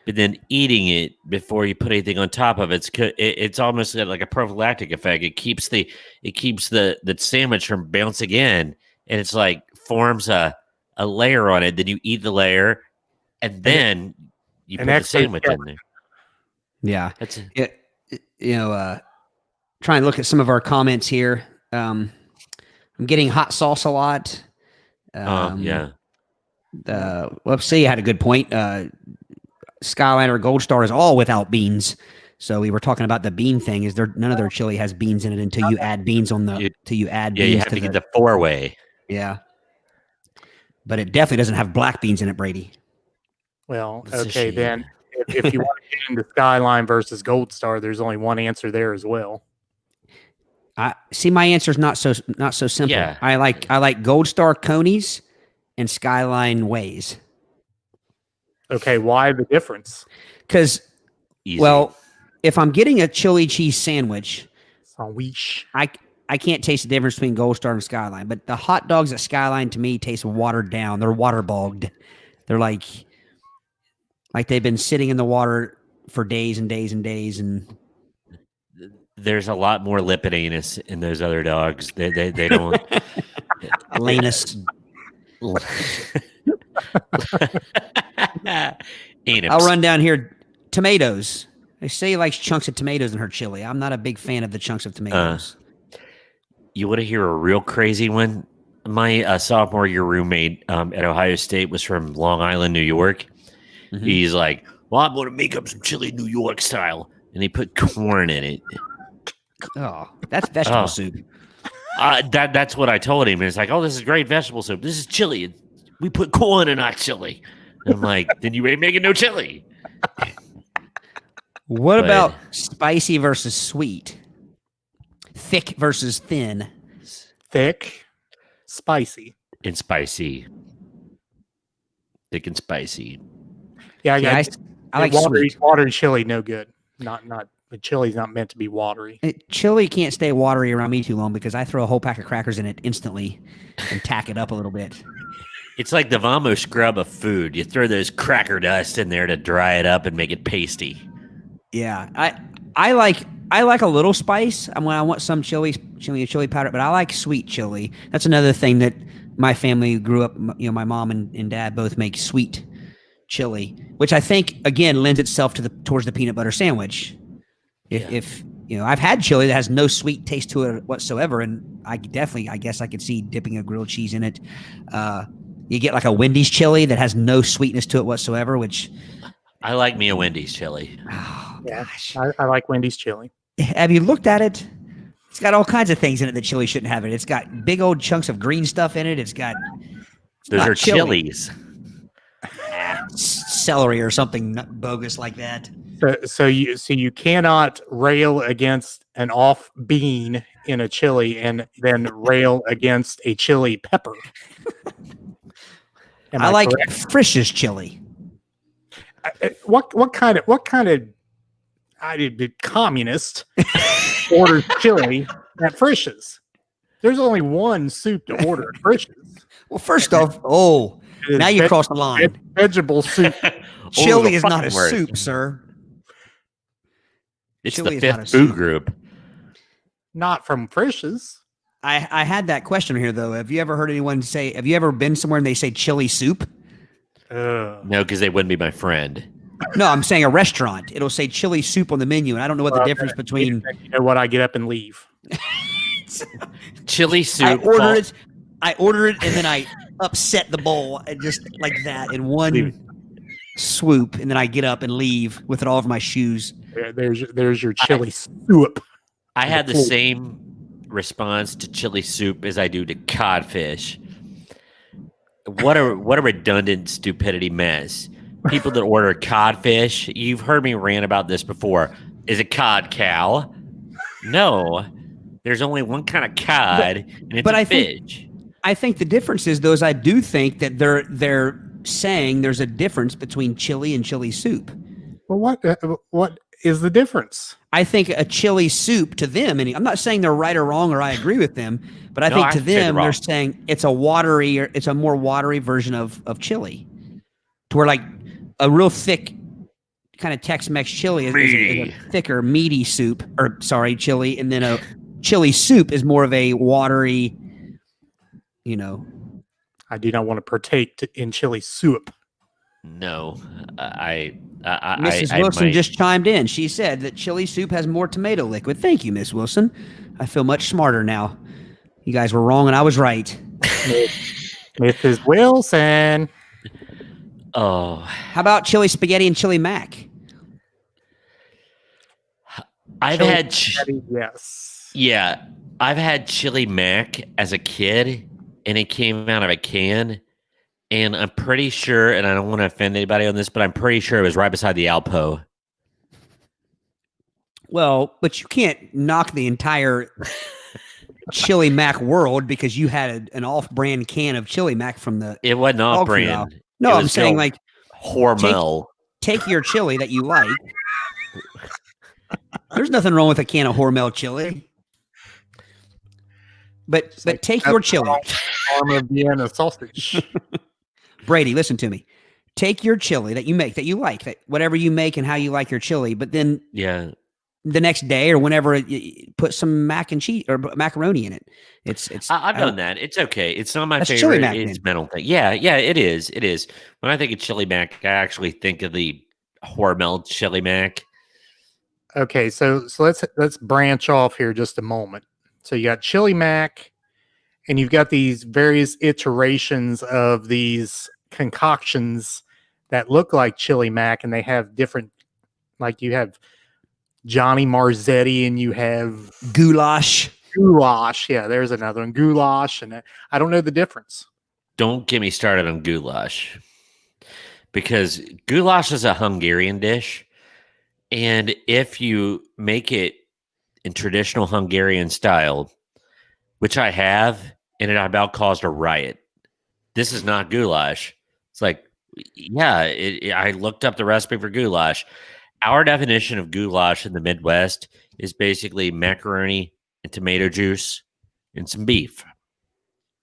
Speaker 4: but then eating it before you put anything on top of it. It's almost like a prophylactic effect. It keeps the sandwich from bouncing in, and it's like forms a layer on it. Then you eat the layer, and then you put the sandwich in there.
Speaker 3: Yeah, try and look at some of our comments here. I'm getting hot sauce a lot.
Speaker 4: Yeah.
Speaker 3: Let's see. You had a good point. Skyline or Gold Star is all without beans. So we were talking about the bean thing. None of their chili has beans in it until you add beans on the. You have
Speaker 4: to get the 4-way.
Speaker 3: Yeah. But it definitely doesn't have black beans in it, Brady.
Speaker 2: Well, okay, then if you want to get into Skyline versus Gold Star, there's only one answer there as well.
Speaker 3: I see. My answer is not so simple.
Speaker 4: Yeah.
Speaker 3: I like Gold Star conies and Skyline ways.
Speaker 2: Okay, why the difference?
Speaker 3: Because, well, if I'm getting a chili cheese sandwich, I can't taste the difference between Gold Star and Skyline. But the hot dogs at Skyline to me taste watered down. They're waterbogged. They're like they've been sitting in the water for days and days and days. And
Speaker 4: there's a lot more lipidiness in those other dogs. They don't.
Speaker 3: Lanus. I'll run down here. Tomatoes. They say he likes chunks of tomatoes in her chili. I'm not a big fan of the chunks of tomatoes.
Speaker 4: You want to hear a real crazy one? My sophomore year roommate at Ohio State was from Long Island, New York. Mm-hmm. He's like, well, I'm going to make up some chili New York style. and they put corn in it.
Speaker 3: Oh, that's vegetable
Speaker 4: Oh.
Speaker 3: soup.
Speaker 4: That's what I told him. It's like, oh, this is great vegetable soup. This is chili. We put corn in our chili. And I'm like, then you ain't making no chili.
Speaker 3: What
Speaker 4: But-
Speaker 3: about spicy versus sweet? Thick versus thin?
Speaker 2: Thick, spicy.
Speaker 4: And spicy. Thick and spicy.
Speaker 2: Yeah,
Speaker 3: Yeah,
Speaker 2: yeah.
Speaker 3: I like
Speaker 2: watery,
Speaker 3: sweet.
Speaker 2: watery chili, no good. Not. The chili's not meant to be watery.
Speaker 3: Chili can't stay watery around me too long because I throw a whole pack of crackers in it instantly and tack it up a little bit.
Speaker 4: It's like the Vamo scrub of food. You throw those cracker dust in there to dry it up and make it pasty.
Speaker 3: Yeah, I like a little spice. I want some chili powder, but I like sweet chili. That's another thing that my family grew up. My mom and dad both make sweet chili, which I think again lends itself towards the peanut butter sandwich. If I've had chili that has no sweet taste to it whatsoever, and I guess I could see dipping a grilled cheese in it. You get like a Wendy's chili that has no sweetness to it whatsoever, which
Speaker 4: I like me a Wendy's chili.
Speaker 3: oh,
Speaker 2: Yeah,
Speaker 3: gosh.
Speaker 2: I like Wendy's chili.
Speaker 3: Have you looked at it? It's got all kinds of things in it that chili shouldn't have it. It's got big old chunks of green stuff in it. It's got
Speaker 4: Those
Speaker 3: not
Speaker 4: are
Speaker 3: chili.
Speaker 4: chilies.
Speaker 3: Celery or something bogus like that.
Speaker 2: So you cannot rail against an off bean in a chili and then rail against a chili pepper. Am
Speaker 3: I like
Speaker 2: correct?
Speaker 3: Frisch's chili.
Speaker 2: What kind of communist orders chili at Frisch's? There's only one soup to order at Frisch's.
Speaker 3: Well, first off,
Speaker 2: It is
Speaker 3: now you crossed the line.
Speaker 2: Vegetable soup.
Speaker 3: Chili
Speaker 4: the
Speaker 3: is not
Speaker 4: fucking
Speaker 3: a
Speaker 4: word.
Speaker 3: soup, sir.
Speaker 4: It's
Speaker 3: Chili
Speaker 4: the
Speaker 3: is not a
Speaker 4: fifth food
Speaker 3: soup.
Speaker 4: group.
Speaker 2: Not from Frisch's.
Speaker 3: I had that question here though. Have you ever heard anyone say? Have you ever been somewhere and they say chili soup?
Speaker 2: Ugh.
Speaker 4: No, because they wouldn't be my friend.
Speaker 3: No, I'm saying a restaurant. It'll say chili soup on the menu, and I don't know what the
Speaker 2: Okay.
Speaker 3: difference between.
Speaker 2: You know what? I get up and leave.
Speaker 4: Chili soup.
Speaker 3: I order it, and then I upset the bowl and just like that in one swoop, and then I get up and leave with it all over my shoes.
Speaker 2: There's your chili soup.
Speaker 4: I had the
Speaker 2: Cool.
Speaker 4: same response to chili soup as I do to codfish. What a redundant stupidity mess. People that order codfish, you've heard me rant about this before. Is it cod cow? No. There's only one kind of cod, and it's
Speaker 3: but
Speaker 4: a
Speaker 3: I think-
Speaker 4: fish.
Speaker 3: I think the difference is, though, is I do think that they're saying there's a difference between chili and chili soup.
Speaker 2: Well, what is the difference?
Speaker 3: I think a chili soup to them, and I'm not saying they're right or wrong or I agree with them, but I
Speaker 4: No,
Speaker 3: think
Speaker 4: I
Speaker 3: to
Speaker 2: Oh.
Speaker 4: think they're
Speaker 3: them
Speaker 4: wrong.
Speaker 3: they're saying it's a more watery version of chili, to where like a real thick kind of Tex-Mex chili is a thicker, meaty soup, or sorry, chili, and then a chili soup is more of a watery,
Speaker 2: I do not want to partake in chili soup.
Speaker 4: No.
Speaker 3: Mrs.
Speaker 4: I
Speaker 3: Wilson
Speaker 4: might-
Speaker 3: just chimed in. She said that chili soup has more tomato liquid. Thank you, Miss Wilson. I feel much smarter now. You guys were wrong and I was right.
Speaker 2: Mrs. Wilson.
Speaker 4: Oh,
Speaker 3: How about chili spaghetti and chili mac?
Speaker 4: I've
Speaker 2: Chili
Speaker 4: had
Speaker 2: yes.
Speaker 4: yeah, I've had chili mac as a kid, and it came out of a can, and I'm pretty sure, and I don't want to offend anybody on this, but I'm pretty sure it was right beside the Alpo.
Speaker 3: Well, but you can't knock the entire chili mac world because you had an off-brand can of chili mac from the.
Speaker 4: It wasn't off
Speaker 3: Dog food aisle.
Speaker 4: brand.
Speaker 3: No,
Speaker 4: It
Speaker 3: I'm
Speaker 4: was
Speaker 3: saying
Speaker 4: still
Speaker 3: like
Speaker 4: Hormel.
Speaker 3: take your chili that you like. There's nothing wrong with a can of Hormel chili. But
Speaker 2: like
Speaker 3: take your chili.
Speaker 2: Parma Vienna sausage.
Speaker 3: Brady, listen to me. Take your chili that you make, that you like, that whatever you make and how you like your chili, but then
Speaker 4: Yeah,
Speaker 3: the next day or whenever put some mac and cheese or macaroni in it. It's
Speaker 4: I've done that. It's okay. It's not my
Speaker 3: That's chili
Speaker 4: favorite.
Speaker 3: mac,
Speaker 4: It's
Speaker 3: then.
Speaker 4: mental thing. Yeah, it is. It is. When I think of chili mac, I actually think of the Hormel chili mac.
Speaker 2: Okay, so let's branch off here just a moment. So you got chili mac, and you've got these various iterations of these concoctions that look like chili mac, and they have different, like you have Johnny Marzetti, and you have
Speaker 3: Goulash.
Speaker 2: goulash. Yeah, there's another one. Goulash, and I don't know the difference.
Speaker 4: Don't get me started on goulash, because goulash is a Hungarian dish, and if you make it in traditional Hungarian style, which I have, and it about caused a riot. This is not goulash. It's like, yeah, I looked up the recipe for goulash. Our definition of goulash in the Midwest is basically macaroni and tomato juice and some beef.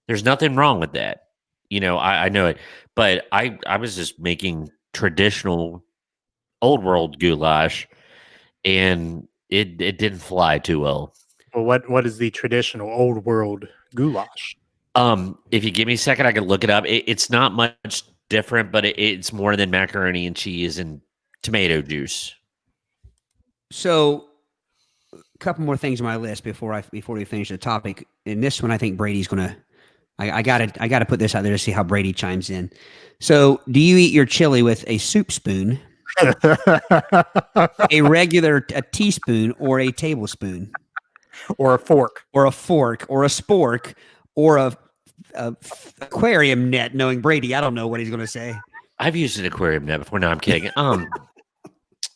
Speaker 4: There's nothing wrong with that. I know it, but I was just making traditional old world goulash, and it didn't fly too well.
Speaker 2: Well, what is the traditional old world goulash?
Speaker 4: If you give me a second, I can look it up. It's not much different, but it's more than macaroni and cheese and tomato juice.
Speaker 3: So, a couple more things on my list before we finish the topic. In this one, I think Brady's gonna. I gotta put this out there to see how Brady chimes in. So, do you eat your chili with a soup spoon, a teaspoon, or a tablespoon,
Speaker 2: or a fork,
Speaker 3: or a fork, or a spork, or a aquarium net? Knowing Brady, I don't know what he's gonna say.
Speaker 4: I've used an aquarium net before. No, I'm kidding.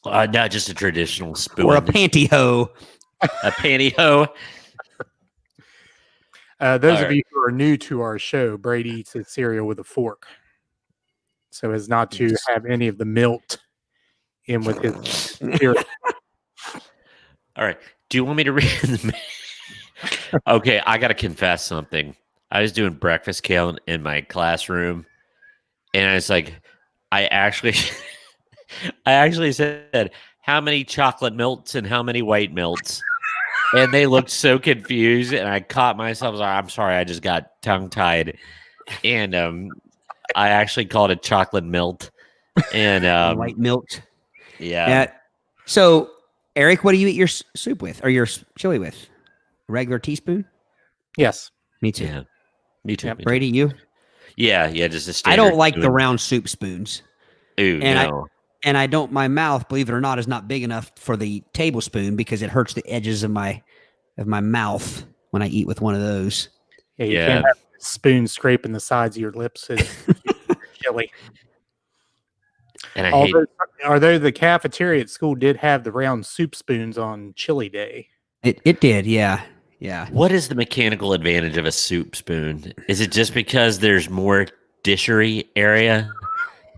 Speaker 4: Not just a traditional spoon
Speaker 3: or a pantyhose.
Speaker 4: A pantyhose.
Speaker 2: Those of you who are new to our show, Brady eats his cereal with a fork, so as not to have any of the milk in with his cereal.
Speaker 4: All right. Do you want me to read the Okay, I got to confess something. I was doing breakfast kale in my classroom, and I was like, I actually said, how many chocolate melts and how many white melts? And they looked so confused, and I caught myself. I'm sorry, I just got tongue-tied. And I actually called it chocolate melt. And
Speaker 3: White milk.
Speaker 4: Yeah.
Speaker 3: So, Aric, what do you eat your soup with, or your chili with? A regular teaspoon?
Speaker 2: Yes.
Speaker 3: Me too.
Speaker 4: Yeah. Me too.
Speaker 2: Yep.
Speaker 4: Me too.
Speaker 3: Brady, you?
Speaker 4: Yeah, just a standard
Speaker 3: I don't like
Speaker 4: spoon.
Speaker 3: the round soup spoons.
Speaker 4: Ooh,
Speaker 3: And
Speaker 4: no.
Speaker 3: I don't, my mouth, believe it or not, is not big enough for the tablespoon because it hurts the edges of my mouth when I eat with one of those.
Speaker 2: Yeah, you can't have a spoon scraping the sides of your lips. It's chili.
Speaker 4: And I hate
Speaker 2: Although the cafeteria at school did have the round soup spoons on chili day.
Speaker 3: It did, yeah. Yeah.
Speaker 4: What is the mechanical advantage of a soup spoon? Is it just because there's more dishery area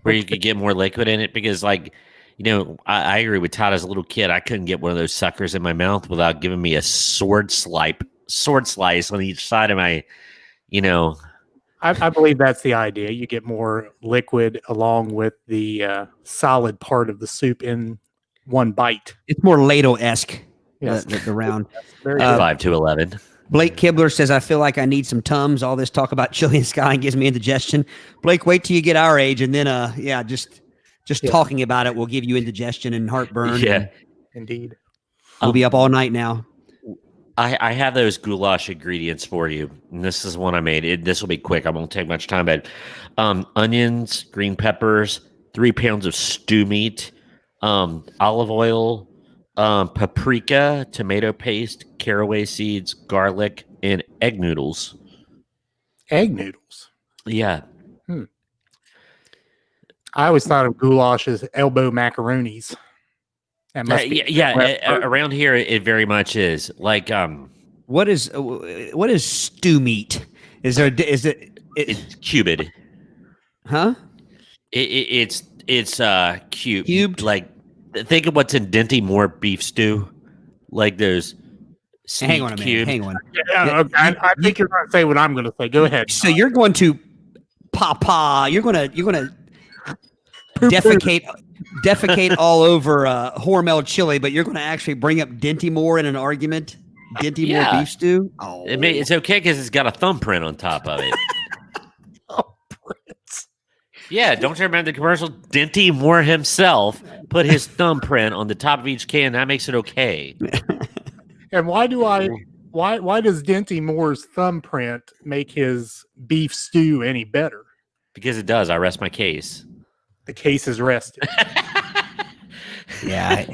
Speaker 4: where you could get more liquid in it? Because, I agree with Todd. As a little kid, I couldn't get one of those suckers in my mouth without giving me a sword slice on each side of my,
Speaker 2: I believe that's the idea. You get more liquid along with the solid part of the soup in one bite.
Speaker 3: It's more ladle-esque,
Speaker 2: Yes.
Speaker 3: the round.
Speaker 2: Very
Speaker 4: 5 to 11.
Speaker 3: Blake Kibler says, I feel like I need some Tums. All this talk about chili and sky gives me indigestion. Blake, wait till you get our age, and then, just talking about it will give you indigestion and heartburn.
Speaker 4: Yeah,
Speaker 2: indeed.
Speaker 3: We'll be up all night now.
Speaker 4: I have those goulash ingredients for you. And this is one I made. This will be quick. I won't take much time, but onions, green peppers, 3 pounds of stew meat, olive oil, paprika, tomato paste, caraway seeds, garlic, and egg noodles.
Speaker 2: Egg noodles.
Speaker 4: Yeah.
Speaker 2: I always thought of goulash as elbow macaronis. That must be
Speaker 4: around here it very much is. Like
Speaker 3: what is stew meat? Is it
Speaker 4: it's cubed.
Speaker 3: Huh?
Speaker 4: It's cubed.
Speaker 3: Cubed?
Speaker 4: Like think of what's in Dinty Moore beef stew. Like there's
Speaker 3: hang on a minute. Hang on.
Speaker 2: Yeah, okay. I think you're going to say what I'm going to say. Go ahead.
Speaker 3: So you're going to you're going to defecate all over Hormel chili, but you're going to actually bring up Dinty Moore in an argument? Dinty Moore beef stew? Oh.
Speaker 4: It's okay because it's got a thumbprint on top of it. Yeah, don't you remember the commercial? Dinty Moore himself put his thumbprint on the top of each can. That makes it okay.
Speaker 2: And why does Dinty Moore's thumbprint make his beef stew any better?
Speaker 4: Because it does. I rest my case.
Speaker 2: The case is rested.
Speaker 3: Yeah.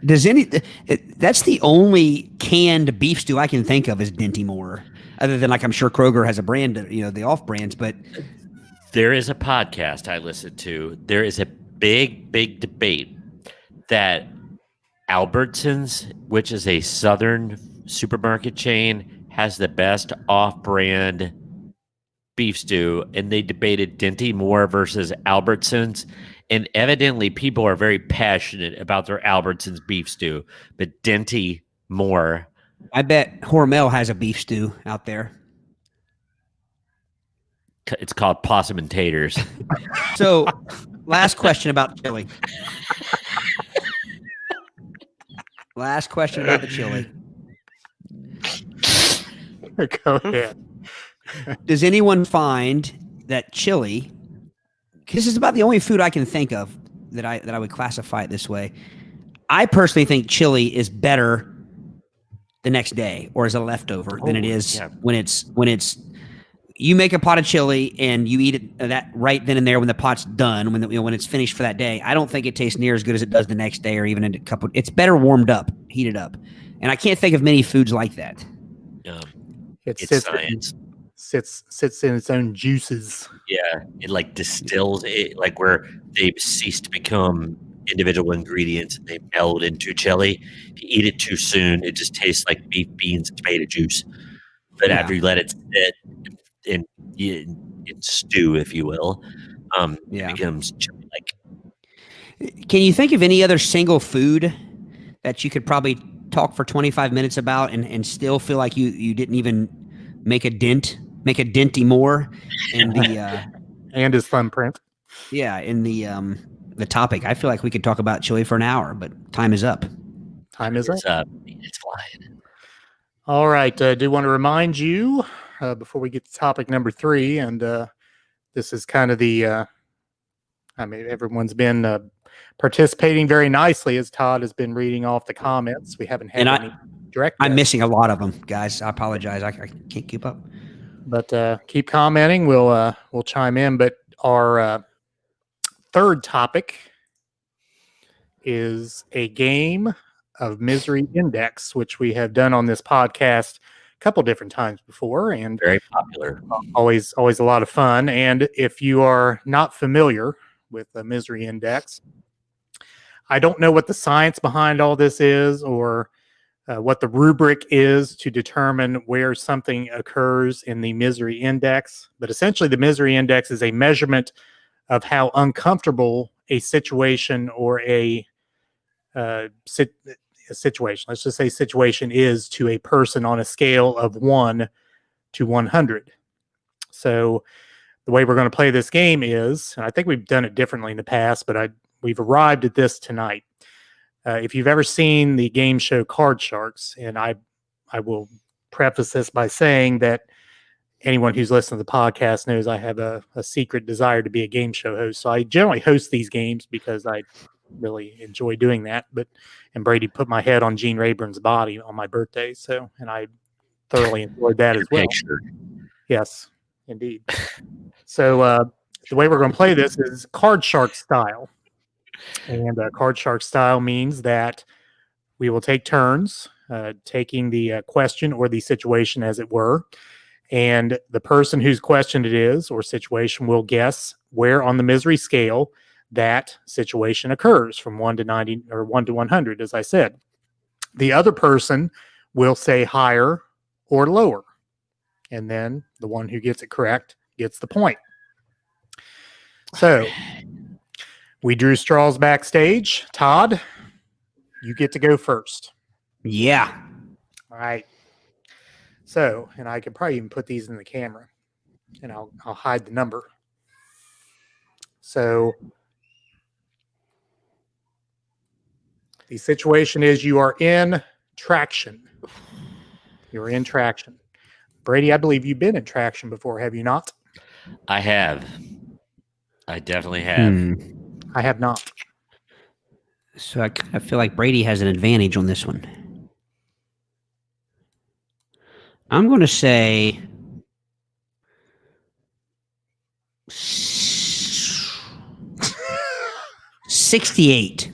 Speaker 3: That's the only canned beef stew I can think of is Dinty Moore. Other than I'm sure Kroger has a brand, the off brands, but
Speaker 4: There is a podcast I listen to. There is a big, big debate that Albertsons, which is a southern supermarket chain, has the best off-brand beef stew, and they debated Dinty Moore versus Albertsons. And evidently, people are very passionate about their Albertsons beef stew, but Dinty Moore.
Speaker 3: I bet Hormel has a beef stew out there.
Speaker 4: It's called Possum and Taters.
Speaker 3: So, last question about chili. Last question about the chili.
Speaker 2: Go ahead.
Speaker 3: Does anyone find that chili? This is about the only food I can think of that I would classify it this way. I personally think chili is better the next day or as a leftover than it is when it's you make a pot of chili and you eat it that right then and there when the pot's done, when it's finished for that day. I don't think it tastes near as good as it does the next day or even in a couple. It's better warmed up, heated up, and I can't think of many foods like that.
Speaker 4: It's science.
Speaker 2: Sits in its own juices.
Speaker 4: Yeah, it distills it, where they've ceased to become individual ingredients and they meld into chili. If you eat it too soon, it just tastes like beef, beans, and tomato juice. But after you let it sit in stew, if you will, it becomes chili-like.
Speaker 3: Can you think of any other single food that you could probably talk for 25 minutes about and still feel like you didn't even make a denty more in the
Speaker 2: and his thumbprint?
Speaker 3: Yeah, in the topic. I feel like we could talk about chili for an hour, but time is up.
Speaker 4: It's flying.
Speaker 2: All right. I do want to remind you before we get to topic number 3, and this is kind of everyone's been participating very nicely as Todd has been reading off the comments. We haven't had any direct.
Speaker 3: I'm missing a lot of them, guys. I apologize. I can't keep up.
Speaker 2: But keep commenting. We'll chime in. But our third topic is a game of Misery Index, which we have done on this podcast a couple different times before, and
Speaker 4: very popular.
Speaker 2: Always a lot of fun. And if you are not familiar with the Misery Index, I don't know what the science behind all this is, or what the rubric is to determine where something occurs in the Misery Index. But essentially, the Misery Index is a measurement of how uncomfortable a situation or a situation, let's just say situation, is to a person on a scale of 1 to 100. So the way we're going to play this game is, and I think we've done it differently in the past, but we've arrived at this tonight. If you've ever seen the game show Card Sharks, and I will preface this by saying that anyone who's listened to the podcast knows I have a secret desire to be a game show host. So I generally host these games because I really enjoy doing that. And Brady put my head on Gene Rayburn's body on my birthday, and I thoroughly enjoyed that as well.
Speaker 4: Picture.
Speaker 2: Yes, indeed. So the way we're going to play this is Card Shark style. And Card Shark style means that we will take turns taking the question or the situation, as it were. And the person whose question it is or situation will guess where on the misery scale that situation occurs, from 1 to 90 or 1 to 100, as I said. The other person will say higher or lower. And then the one who gets it correct gets the point. So we drew straws backstage. Todd, you get to go first.
Speaker 3: Yeah.
Speaker 2: All right. So, and I could probably even put these in the camera, and I'll hide the number. So the situation is you are in traction. You're in traction. Brady, I believe you've been in traction before, have you not?
Speaker 4: I have. I definitely have.
Speaker 2: I have not.
Speaker 3: So I kind of feel like Brady has an advantage on this one. I'm going to say 68.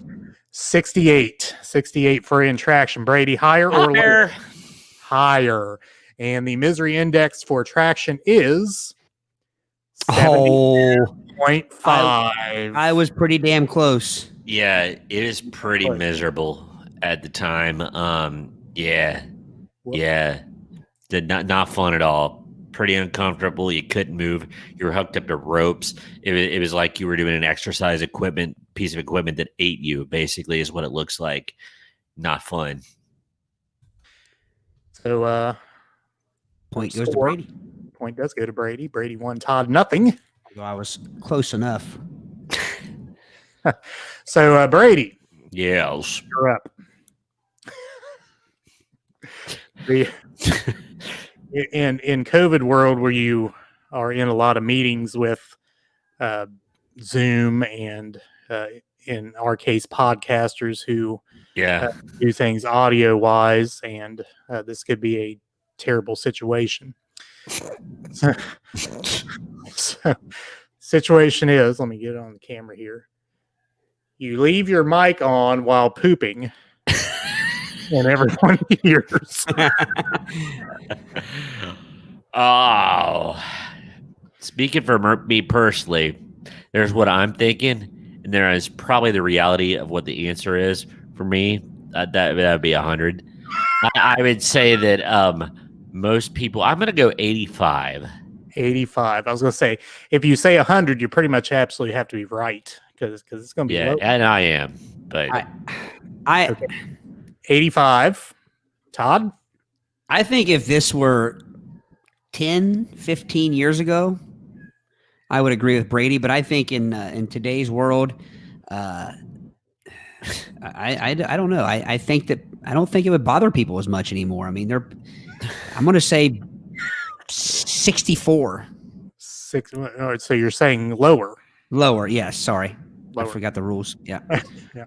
Speaker 2: 68. 68 for attraction. Brady, higher or lower?
Speaker 4: Higher.
Speaker 2: Higher. And the misery index for attraction is
Speaker 3: Oh,
Speaker 2: 70.5.
Speaker 3: I was pretty damn close.
Speaker 4: Yeah, it is pretty miserable at the time. Yeah.
Speaker 2: Whoop.
Speaker 4: Yeah. Not fun at all. Pretty uncomfortable. You couldn't move. You were hooked up to ropes. It was like you were doing an exercise piece of equipment that ate you, basically, is what it looks like. Not fun.
Speaker 2: So
Speaker 3: Point goes to
Speaker 2: score.
Speaker 3: Brady.
Speaker 2: Point does go to Brady. Brady won, Todd nothing.
Speaker 3: Although I was close enough.
Speaker 2: So Brady,
Speaker 4: Yes.
Speaker 2: you're up. In COVID world, where you are in a lot of meetings with Zoom and in our case podcasters who
Speaker 4: Yeah.
Speaker 2: do things audio wise, and this could be a terrible situation. So, situation is, let me get it on the camera here. You leave your mic on while pooping, and everyone hears.
Speaker 4: Oh, speaking for me personally, there's what I'm thinking, and there is probably the reality of what the answer is for me. That would be 100. I would say that most people. I'm going to go 85.
Speaker 2: 85. I was going to say, if you say 100, you pretty much absolutely have to be right because it's going to be
Speaker 4: Yeah,
Speaker 2: low.
Speaker 4: and I am, but
Speaker 2: Okay. 85. Todd?
Speaker 3: I think if this were 10, 15 years ago, I would agree with Brady. But I think in today's world, I don't know. I think that I don't think it would bother people as much anymore. I mean, I'm going to say 64.
Speaker 2: So you're saying lower.
Speaker 3: Lower, yes. Sorry,
Speaker 2: Lower.
Speaker 3: I forgot the rules. Yeah.
Speaker 2: Yeah.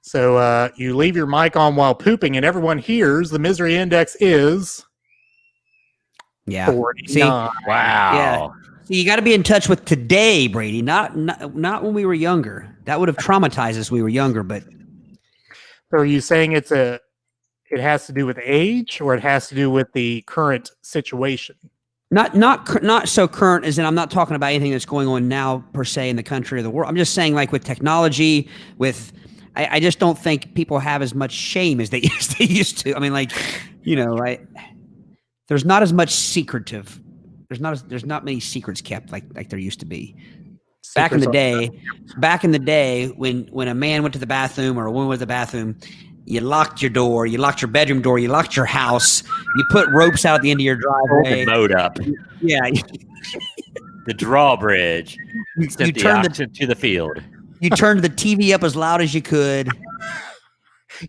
Speaker 2: So you leave your mic on while pooping, and everyone hears. The misery index is
Speaker 3: Yeah.
Speaker 2: 49.
Speaker 3: See,
Speaker 4: wow.
Speaker 3: Yeah. See, you got to be in touch with today, Brady. Not when we were younger. That would have traumatized us. When we were younger, but
Speaker 2: So are you saying it has to do with age, or it has to do with the current situation?
Speaker 3: not so current as in I'm not talking about anything that's going on now per se in the country or the world. I'm just saying, like, with technology, I just don't think people have as much shame as they used to. I mean, like, there's not as much secretive. There's not many secrets kept like there used to be. Back in the day, when a man went to the bathroom or a woman went to the bathroom, you locked your door, you locked your bedroom door, you locked your house, you put ropes out at the end of your driveway.
Speaker 4: Mowed up.
Speaker 3: Yeah.
Speaker 4: The drawbridge. Sent the
Speaker 3: turned
Speaker 4: oxen to the field.
Speaker 3: You turned the TV up as loud as you could.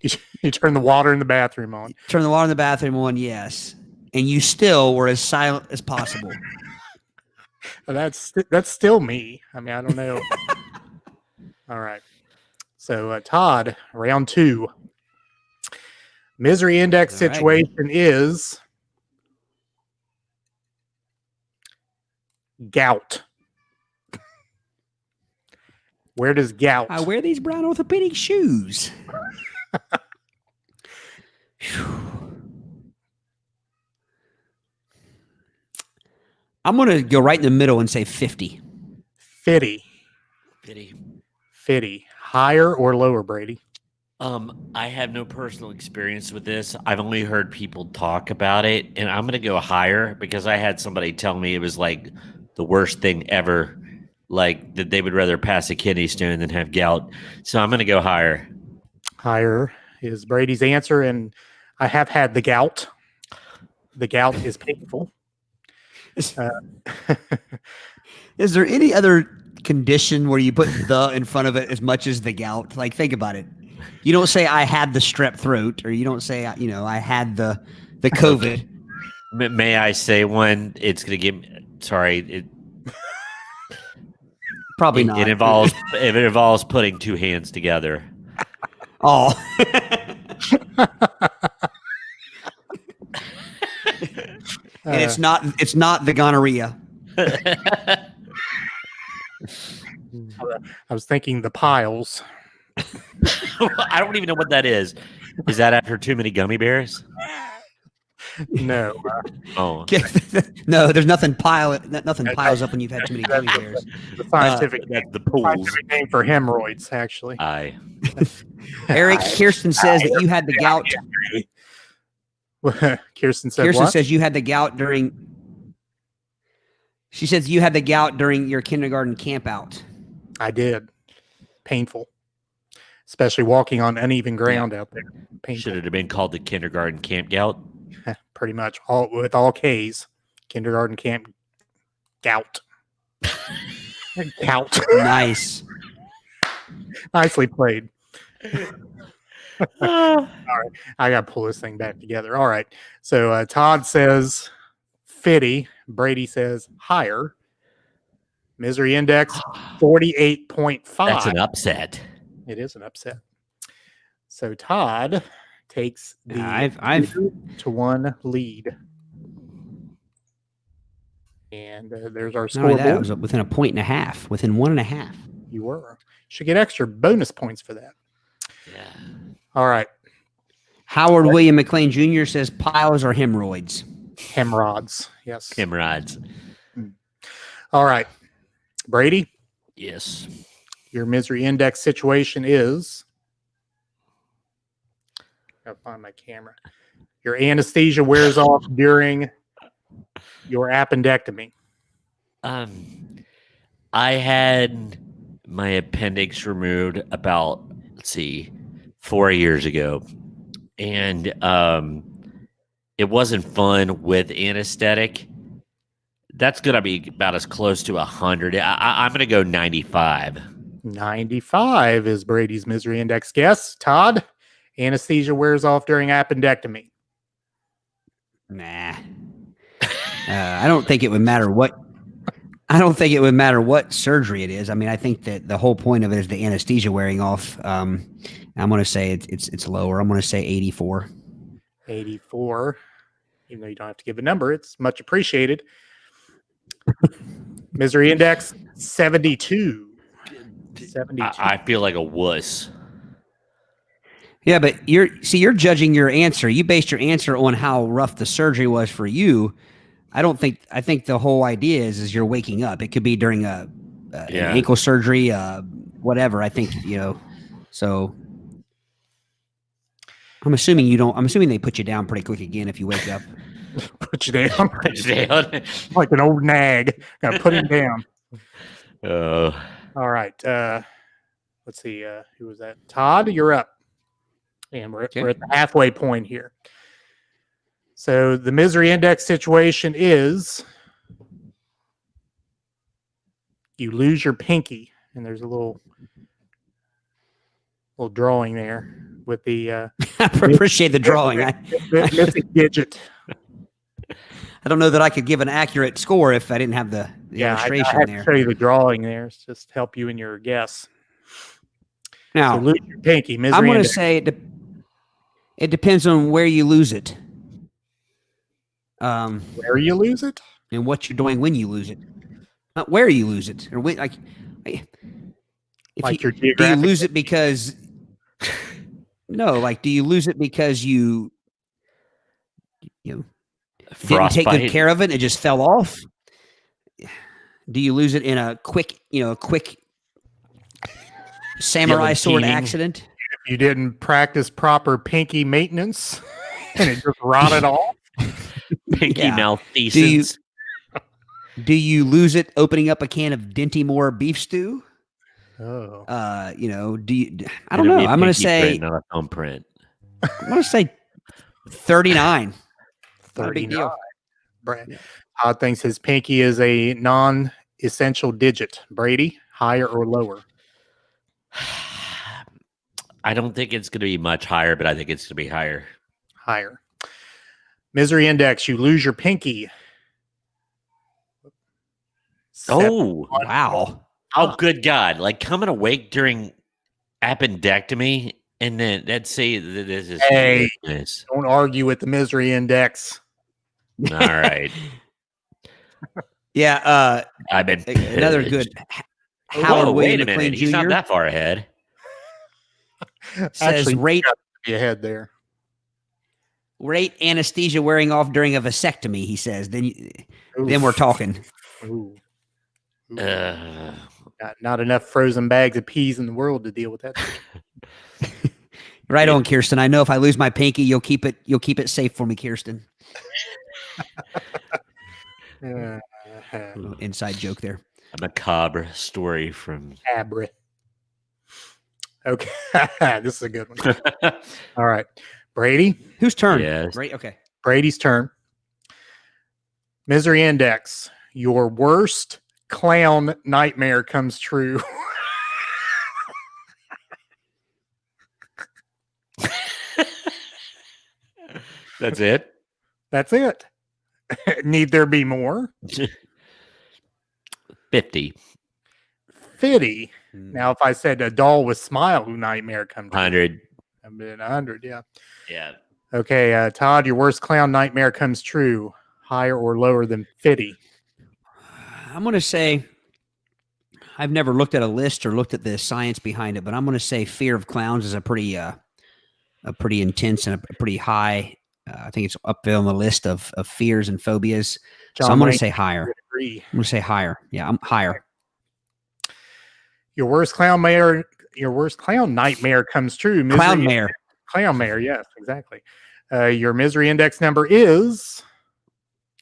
Speaker 2: You turn the water in the bathroom on.
Speaker 3: Turn the water in the bathroom on, yes. And you still were as silent as possible.
Speaker 2: That's still me. I mean, I don't know. All right. So Todd, round 2. Misery index
Speaker 3: All right.
Speaker 2: situation is gout. Where does gout?
Speaker 3: I wear these brown orthopedic shoes. I'm going to go right in the middle and say 50.
Speaker 2: 50.
Speaker 4: Pity.
Speaker 2: 50. Higher or lower, Brady?
Speaker 4: I have no personal experience with this. I've only heard people talk about it, and I'm going to go higher because I had somebody tell me it was like the worst thing ever, like that they would rather pass a kidney stone than have gout. So I'm going to go higher.
Speaker 2: Higher is Brady's answer, and I have had the gout. The gout is painful.
Speaker 3: Is there any other condition where you put the in front of it as much as the gout? Like, think about it. You don't say I had the strep throat, or you don't say I had the COVID.
Speaker 4: May I say one? It's going to give. Sorry,
Speaker 3: Probably not.
Speaker 4: It involves putting two hands together.
Speaker 3: Oh. And it's not the gonorrhea.
Speaker 2: I was thinking the piles.
Speaker 4: I don't even know what that is. Is that after too many gummy bears?
Speaker 2: No,
Speaker 4: Oh,
Speaker 3: No, there's nothing piles up when you've had too many gummy bears.
Speaker 2: the scientific,
Speaker 4: that's the pools.
Speaker 2: scientific name for hemorrhoids, actually.
Speaker 4: I
Speaker 3: Eric, Kirsten says that you had the gout.
Speaker 2: Kirsten said
Speaker 3: Kirsten
Speaker 2: what?
Speaker 3: says you had the gout during. She says you had the gout during your kindergarten camp out.
Speaker 2: I did. Painful. Especially walking on uneven ground out there. Painful.
Speaker 4: should it have been called the kindergarten camp gout?
Speaker 2: Pretty much all with all K's. Kindergarten camp gout. Gout.
Speaker 3: Nice.
Speaker 2: Nicely played. All right. I got to pull this thing back together. All right. So Todd says fitty. Brady says higher. Misery index 48.5.
Speaker 4: That's an upset.
Speaker 2: It is an upset. So Todd takes the
Speaker 3: I've
Speaker 2: 2-1 lead. And there's our
Speaker 3: not only that, I
Speaker 2: scoreboard.
Speaker 3: was within a point and a half, within 1.5.
Speaker 2: You were. Should get extra bonus points for that.
Speaker 4: Yeah.
Speaker 2: All right.
Speaker 3: Howard William McLean Jr. says piles or hemorrhoids.
Speaker 2: Hemorrhoids. Yes.
Speaker 4: Hemorrhoids.
Speaker 2: All right. Brady,
Speaker 4: Yes.
Speaker 2: your misery index situation is. Gotta find my camera. Your anesthesia wears off during your appendectomy.
Speaker 4: I had my appendix removed about 4 years ago, and it wasn't fun with anesthetic. That's gonna be about as close to 100. I'm gonna go 95.
Speaker 2: 95 is Brady's misery index guess. Todd, anesthesia wears off during appendectomy.
Speaker 3: Nah. I don't think it would matter what. I don't think it would matter what surgery it is. I mean, I think that the whole point of it is the anesthesia wearing off. I'm going to say it's lower. I'm going to say 84.
Speaker 2: 84. Even though you don't have to give a number, it's much appreciated. Misery index 72. 72.
Speaker 4: I feel like a wuss.
Speaker 3: Yeah, but you're judging your answer. You based your answer on how rough the surgery was for you. I think the whole idea is you're waking up. It could be during an ankle surgery, whatever. I think, so I'm assuming they put you down pretty quick again if you wake up.
Speaker 2: Put you down. Like an old nag. Gotta put him down. All right. Let's see. Who was that? Todd, you're up. And we're at the halfway point here. So the misery index situation is you lose your pinky, and there's a little drawing there with the
Speaker 3: I appreciate the drawing.
Speaker 2: missing digit.
Speaker 3: I don't know that I could give an accurate score if I didn't have the illustration
Speaker 2: I have
Speaker 3: there.
Speaker 2: to show you the drawing there. It's just help you in your guess.
Speaker 3: Now,
Speaker 2: So lose your pinky. Misery
Speaker 3: I'm going to
Speaker 2: index.
Speaker 3: say it depends on where you lose it.
Speaker 2: Where you lose it?
Speaker 3: And what you're doing when you lose it. Not where you lose it. Or when,
Speaker 2: Like your
Speaker 3: do you
Speaker 2: geographic.
Speaker 3: lose it because do you lose it because you didn't take good care of it, it just fell off? Do you lose it in a quick samurai sword accident?
Speaker 2: If you didn't practice proper pinky maintenance and it just rotted off.
Speaker 4: Pinky malfeasance.
Speaker 3: Do you lose it opening up a can of Dinty Moore beef stew?
Speaker 2: Oh.
Speaker 3: Do you? I don't know. I'm going to say
Speaker 4: not a thumbprint.
Speaker 3: I'm going to say 39. Not a big
Speaker 2: 39.
Speaker 3: deal.
Speaker 2: Brad. Todd thinks his pinky is a non-essential digit. Brady, higher or lower?
Speaker 4: I don't think it's going to be much higher, but I think it's going to be higher.
Speaker 2: Higher. Misery index, you lose your pinky.
Speaker 4: Oh,
Speaker 3: Wow.
Speaker 4: Oh, good God. Like coming awake during appendectomy and then let's say that this is
Speaker 2: Hey.
Speaker 4: business.
Speaker 2: Don't argue with the misery index.
Speaker 4: All right.
Speaker 3: Yeah.
Speaker 4: I've been
Speaker 3: Another
Speaker 4: pillaged.
Speaker 3: good Howard
Speaker 4: Whoa, wait
Speaker 3: William
Speaker 4: a minute.
Speaker 3: McLean
Speaker 4: He's not
Speaker 3: Jr.
Speaker 4: that far ahead.
Speaker 3: Says
Speaker 2: Actually,
Speaker 3: rate
Speaker 2: be ahead there.
Speaker 3: anesthesia wearing off during a vasectomy. He says then we're talking.
Speaker 2: Ooh. Ooh.
Speaker 4: Uh,
Speaker 2: Not enough frozen bags of peas in the world to deal with that.
Speaker 3: Right on, Kirsten. I know if I lose my pinky, you'll keep it safe for me, Kirsten. Little inside joke there.
Speaker 4: a macabre story from.
Speaker 2: Abra. Okay, this is a good one. All right, Brady.
Speaker 3: Whose turn?
Speaker 4: Yes.
Speaker 3: Right. Okay.
Speaker 2: Brady's turn. Misery index. Your worst clown nightmare comes true.
Speaker 4: That's it.
Speaker 2: That's it. Need there be more?
Speaker 4: 50.
Speaker 2: 50. Now, if I said a doll with smile nightmare come true,
Speaker 4: 100.
Speaker 2: I've been 100. Yeah.
Speaker 4: Yeah.
Speaker 2: Okay, Todd, your worst clown nightmare comes true. Higher or lower than 50?
Speaker 3: I'm going to say I've never looked at a list or looked at the science behind it, but I'm going to say fear of clowns is a pretty intense and a pretty high. I think it's up there on the list of fears and phobias.
Speaker 2: John
Speaker 3: So I'm going
Speaker 2: Wayne,
Speaker 3: to say higher.
Speaker 2: agree.
Speaker 3: I'm going to say higher. Yeah, I'm higher.
Speaker 2: Your worst clown nightmare comes true.
Speaker 3: Clown mare.
Speaker 2: Clown mare, yes, exactly. Your misery index number is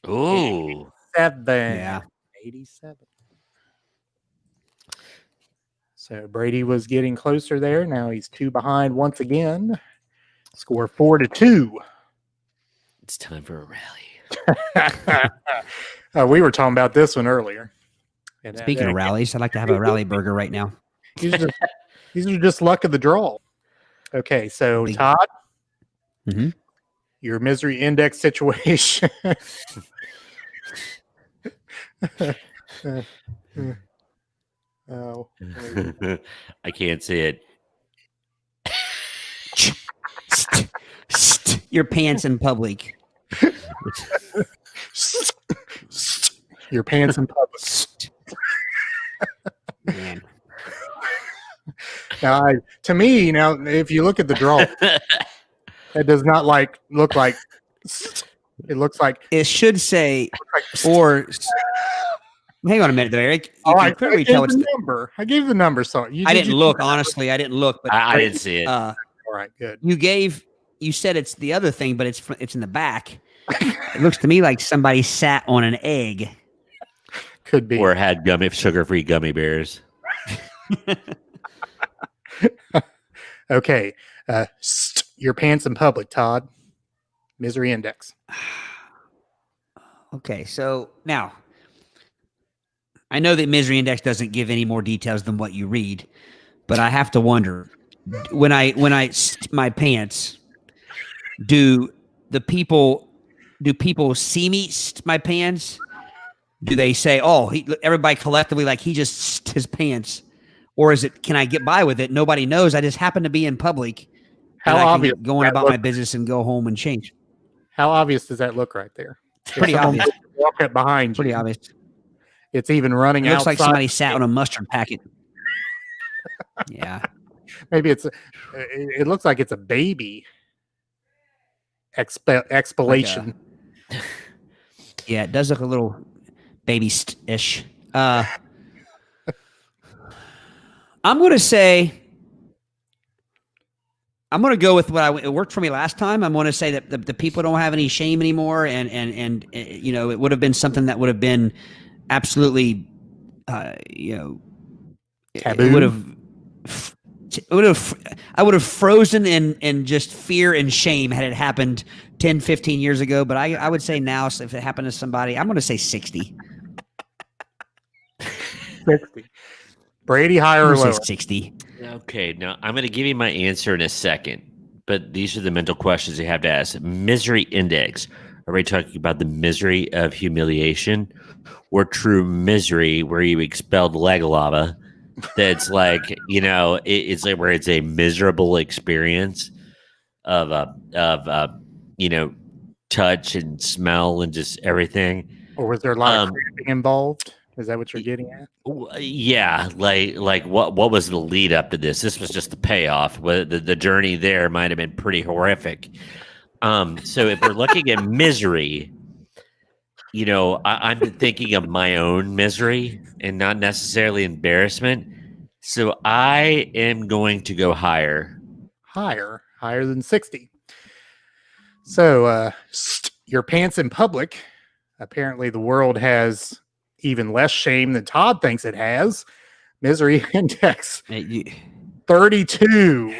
Speaker 4: Ooh.
Speaker 2: 7.
Speaker 3: Yeah.
Speaker 2: 87. So Brady was getting closer there. Now he's 2 behind once again. Score 4-2.
Speaker 4: It's time for a rally.
Speaker 2: We were talking about this one earlier. And,
Speaker 3: Speaking of rallies, I'd like to have a rally burger right now.
Speaker 2: these are just luck of the draw. Okay, so Todd,
Speaker 3: Mm-hmm.
Speaker 2: your misery index situation. Oh,
Speaker 4: I can't see it.
Speaker 3: Your pants in public.
Speaker 2: your pants in public.
Speaker 3: Man.
Speaker 2: Now, to me, now if you look at the draw, it does not look like. It looks like
Speaker 3: It should say or. Hang on a minute there, Aric. You can clearly tell it's
Speaker 2: the number. I gave the number, so
Speaker 3: I didn't look, honestly. I didn't look, but
Speaker 4: I didn't see it.
Speaker 2: All right, good.
Speaker 3: You said it's the other thing, but it's in the back. It looks to me like somebody sat on an egg.
Speaker 2: Could be.
Speaker 4: Or had sugar-free gummy bears.
Speaker 2: Okay. Your pants in public, Todd. Misery index.
Speaker 3: Okay, so now I know that misery index doesn't give any more details than what you read, but I have to wonder when I st my pants, do people see me st my pants? Do they say, "Oh, everybody collectively like he just st his pants," or is it? Can I get by with it? Nobody knows. I just happen to be in public.
Speaker 2: How obvious?
Speaker 3: Going about my business and go home and change.
Speaker 2: How obvious does that look right there?
Speaker 3: Pretty obvious.
Speaker 2: Walk it behind you.
Speaker 3: Pretty obvious.
Speaker 2: It's even running
Speaker 3: It looks
Speaker 2: outside.
Speaker 3: like somebody sat on a mustard packet. Yeah.
Speaker 2: Maybe it looks like it's a baby expellation.
Speaker 3: Yeah, it does look a little baby-ish. I'm going to go with it worked for me last time. I'm going to say that the people don't have any shame anymore, and it would have been something that would have been absolutely,
Speaker 2: Taboo.
Speaker 3: I would have frozen in just fear and shame had it happened 10, 15 years ago. But I would say now, if it happened to somebody, I'm going to say 60.
Speaker 2: 60. Brady, higher or lower?
Speaker 3: 60.
Speaker 4: Okay, now I'm going to give you my answer in a second, but these are the mental questions you have to ask. Misery index. Are we talking about the misery of humiliation or true misery where you expelled leg lava? That's like, it's like where it's a miserable experience of touch and smell and just everything.
Speaker 2: Or was there a lot of cramping involved? Is that what you're getting at?
Speaker 4: Yeah, like what was the lead up to this? This was just the payoff. The journey there might have been pretty horrific. So if we're looking at misery, I'm thinking of my own misery and not necessarily embarrassment. So I am going to go higher.
Speaker 2: Higher than 60. So, your pants in public. Apparently, the world has even less shame than Todd thinks it has. Misery index 32.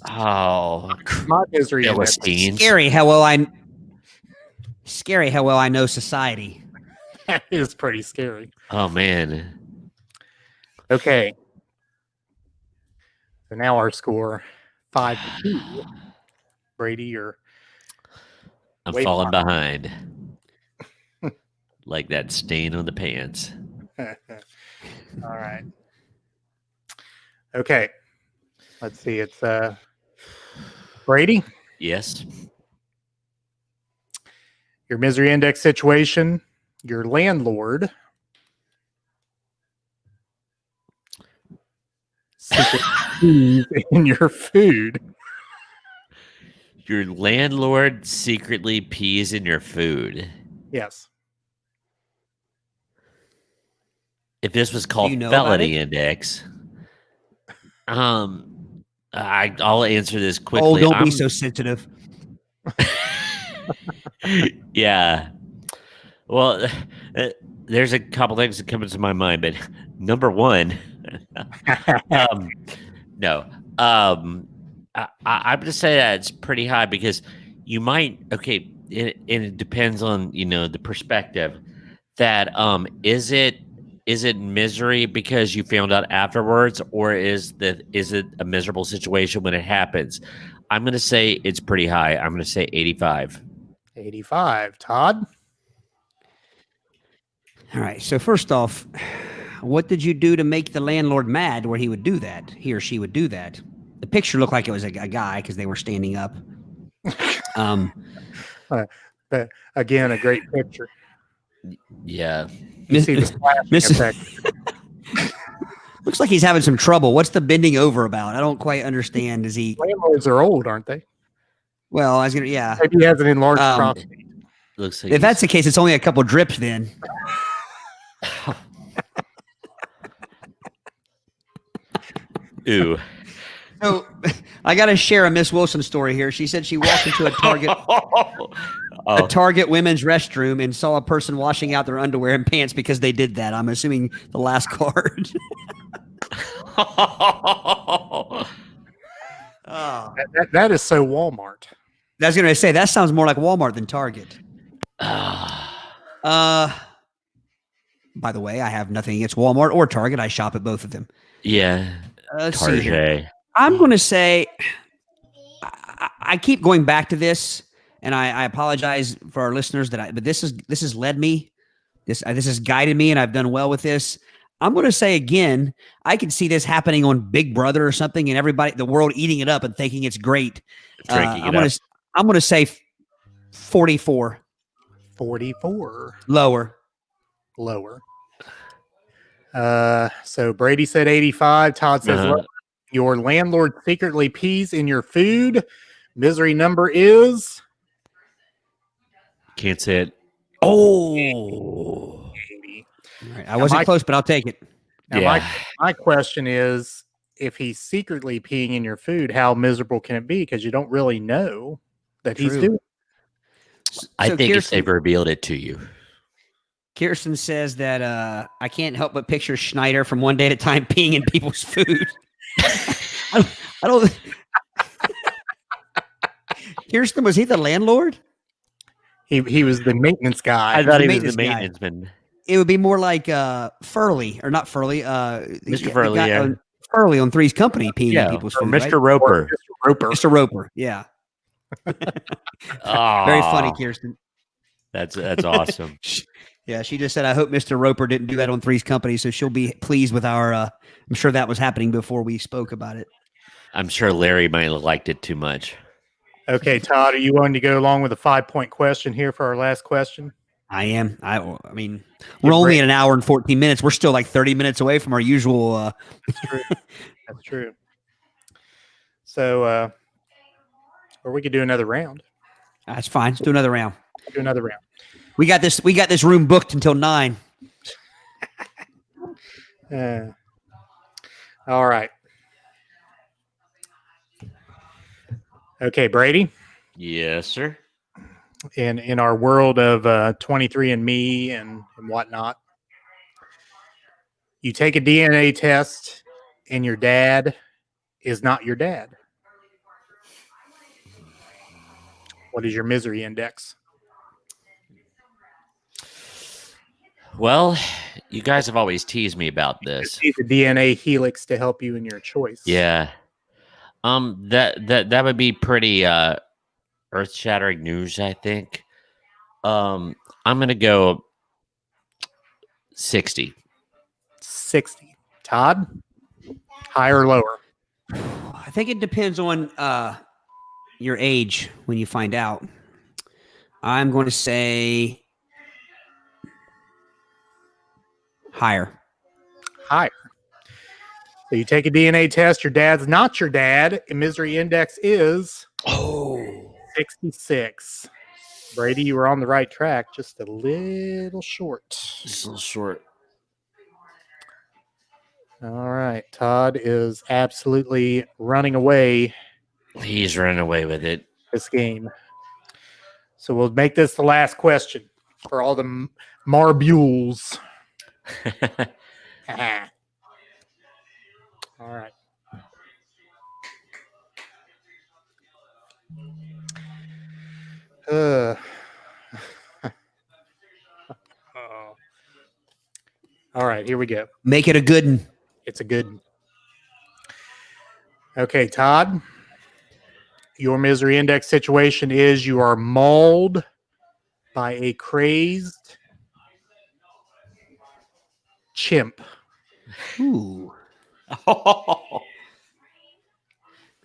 Speaker 4: Oh,
Speaker 2: My misery index.
Speaker 4: Philistines.
Speaker 3: Scary how well I know society.
Speaker 2: That is pretty scary.
Speaker 4: Oh man.
Speaker 2: Okay. So now our score 5-2. Brady, you're
Speaker 4: I'm
Speaker 2: way
Speaker 4: falling behind. Like that stain on the pants.
Speaker 2: All right. Okay. Let's see. It's Brady.
Speaker 4: Yes.
Speaker 2: Your misery index situation. Your landlord. Secret keys in your food.
Speaker 4: Your landlord secretly pees in your food.
Speaker 2: Yes.
Speaker 4: If this was called
Speaker 3: you know about
Speaker 4: felony
Speaker 3: it?
Speaker 4: index, I'll answer this
Speaker 3: Oh,
Speaker 4: quickly.
Speaker 3: don't be so sensitive.
Speaker 4: Yeah. Well, there's a couple things that come into my mind, but number one, no. I'm going to say that it's pretty high because you might, okay, it depends on, the perspective that, is it misery because you found out afterwards, or is it a miserable situation when it happens? I'm going to say it's pretty high. I'm going to say 85.
Speaker 2: 85. Todd?
Speaker 3: All right. So first off, what did you do to make the landlord mad where he would do that? He or she would do that. The picture looked like it was a guy because they were standing up.
Speaker 2: But again, a great picture.
Speaker 4: Yeah.
Speaker 2: You see the splashing effect.
Speaker 3: Looks like he's having some trouble. What's the bending over about? I don't quite understand. Is he?
Speaker 2: Landlords are old, aren't they?
Speaker 3: Well, I was gonna. Yeah.
Speaker 2: Maybe he has an enlarged prostate.
Speaker 4: Looks like
Speaker 3: If that's the case, it's only a couple drips then.
Speaker 4: Ooh.
Speaker 3: So I got to share a Miss Wilson story here. She said she walked into a Target. A Target women's restroom and saw a person washing out their underwear and pants because they did that. I'm assuming the last card.
Speaker 2: That is so Walmart.
Speaker 3: I was going to say, that sounds more like Walmart than Target. By the way, I have nothing against Walmart or Target. I shop at both of them.
Speaker 4: Yeah.
Speaker 3: Let's see here.
Speaker 4: Target.
Speaker 3: I'm going to say, I keep going back to this, and I apologize for our listeners but this has led me, this has guided me, and I've done well with this. I'm going to say again, I can see this happening on Big Brother or something, and everybody, the world eating it up and thinking it's great. I'm going to say 44.
Speaker 2: 44.
Speaker 3: Lower.
Speaker 2: So Brady said 85. Todd says lower. Your landlord secretly pees in your food. Misery number is?
Speaker 4: Can't say it.
Speaker 3: Oh. All right. I wasn't close, but I'll take it.
Speaker 2: Now, my question is, if he's secretly peeing in your food, how miserable can it be? Because you don't really know that he's doing it.
Speaker 4: I think if they've revealed it to you.
Speaker 3: Kirsten says that I can't help but picture Schneider from One Day at a Time peeing in people's food. I don't. Kirsten, was he the landlord?
Speaker 2: He was the maintenance guy.
Speaker 4: I thought he was the maintenance man.
Speaker 3: It would be more like Furley, or not Furley.
Speaker 4: Mr. Furley,
Speaker 3: Furley on Three's Company peeing in people's food.
Speaker 4: Mr.
Speaker 3: Right?
Speaker 4: Roper.
Speaker 2: Mr. Roper.
Speaker 3: Yeah.
Speaker 4: Oh,
Speaker 3: very funny, Kirsten.
Speaker 4: That's awesome.
Speaker 3: Yeah, she just said, I hope Mr. Roper didn't do that on Three's Company, so she'll be pleased with our I'm sure that was happening before we spoke about it.
Speaker 4: I'm sure Larry might have liked it too much.
Speaker 2: Okay, Todd, are you wanting to go along with a 5-point question here for our last question?
Speaker 3: I am. I mean, we're only at an hour and 14 minutes. We're still like 30 minutes away from our usual.
Speaker 2: That's true. That's true. So, or we could do another round.
Speaker 3: That's fine. Let's do another round.
Speaker 2: Do another round.
Speaker 3: We got this. We got this room booked until 9.
Speaker 2: All right. Okay, Brady.
Speaker 4: Yes, sir.
Speaker 2: In our world of 23andMe and whatnot, you take a DNA test, and your dad is not your dad. What is your misery index?
Speaker 4: Well, you guys have always teased me about this.
Speaker 2: You need the DNA helix to help you in your choice.
Speaker 4: Yeah. That would be pretty earth-shattering news, I think. I'm gonna go 60.
Speaker 2: 60. Todd, higher or lower?
Speaker 3: I think it depends on your age when you find out. I'm going to say higher.
Speaker 2: Higher. So you take a DNA test, your dad's not your dad, and misery index is 66. Brady, you were on the right track, just a little short.
Speaker 4: Just a little short.
Speaker 2: All right. Todd is absolutely running away
Speaker 4: He's running away with it.
Speaker 2: this game. So we'll make this the last question for all the marbles. All right. Oh. All right, here we go.
Speaker 3: Make it a good one.
Speaker 2: It's a good one. Okay, Todd, your misery index situation is you are mauled by a crazed chimp.
Speaker 3: Ooh.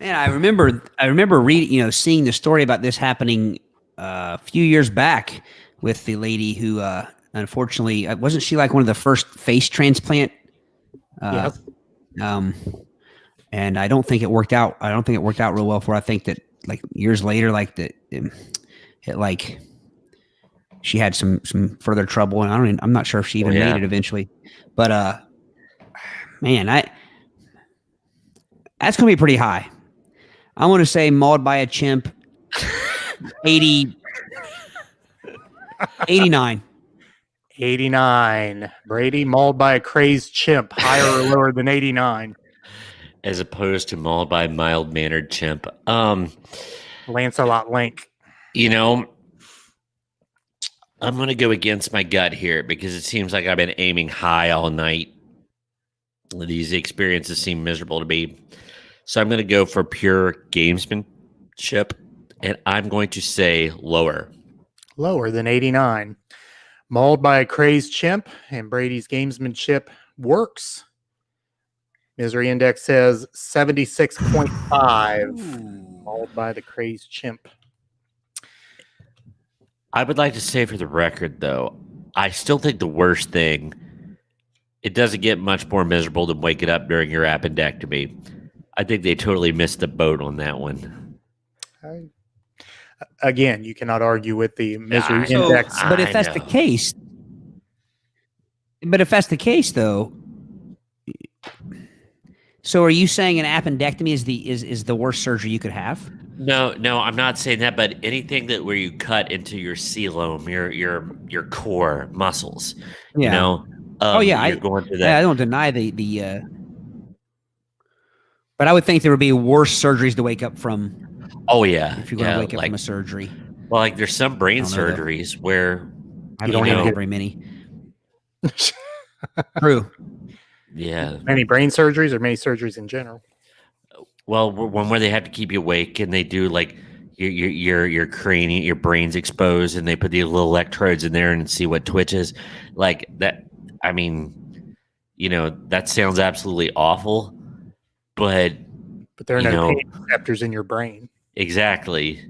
Speaker 3: Man, I remember reading, seeing the story about this happening a few years back with the lady who, unfortunately, wasn't she like one of the first face transplant?
Speaker 2: Yes.
Speaker 3: And I don't think it worked out. I don't think it worked out real well for her. I think that like years later, like that, it like she had some further trouble, and I'm not sure if she even made it eventually. But man, that's gonna be pretty high. I want to say mauled by a chimp, 89.
Speaker 2: 89. Brady, mauled by a crazed chimp, higher or lower than 89?
Speaker 4: As opposed to mauled by a mild-mannered chimp.
Speaker 2: Lancelot Link.
Speaker 4: I'm going to go against my gut here because it seems like I've been aiming high all night. These experiences seem miserable to me. So I'm going to go for pure gamesmanship, and I'm going to say lower.
Speaker 2: Lower than 89. Mauled by a crazed chimp, and Brady's gamesmanship works. Misery index says 76.5. Mauled by the crazed chimp.
Speaker 4: I would like to say for the record, though, I still think the worst thing, it doesn't get much more miserable than waking up during your appendectomy. I think they totally missed the boat on that one.
Speaker 2: Again, you cannot argue with the misery index.
Speaker 3: But if that's the case, though, so are you saying an appendectomy is the worst surgery you could have?
Speaker 4: No, I'm not saying that. But anything that where you cut into your coelom, your core muscles,
Speaker 3: you're
Speaker 4: going through that.
Speaker 3: Yeah, I don't deny but I would think there would be worse surgeries to wake up from.
Speaker 4: Oh yeah,
Speaker 3: if you're going to wake up from a surgery.
Speaker 4: Well, like there's some brain surgeries where
Speaker 3: I don't have very many. True.
Speaker 4: Yeah.
Speaker 2: Many brain surgeries or many surgeries in general?
Speaker 4: Well, one where they have to keep you awake and they do like your cranium, your brain's exposed, and they put these little electrodes in there and see what twitches. Like that. I mean, that sounds absolutely awful, but
Speaker 2: there are no pain receptors in your brain.
Speaker 4: Exactly.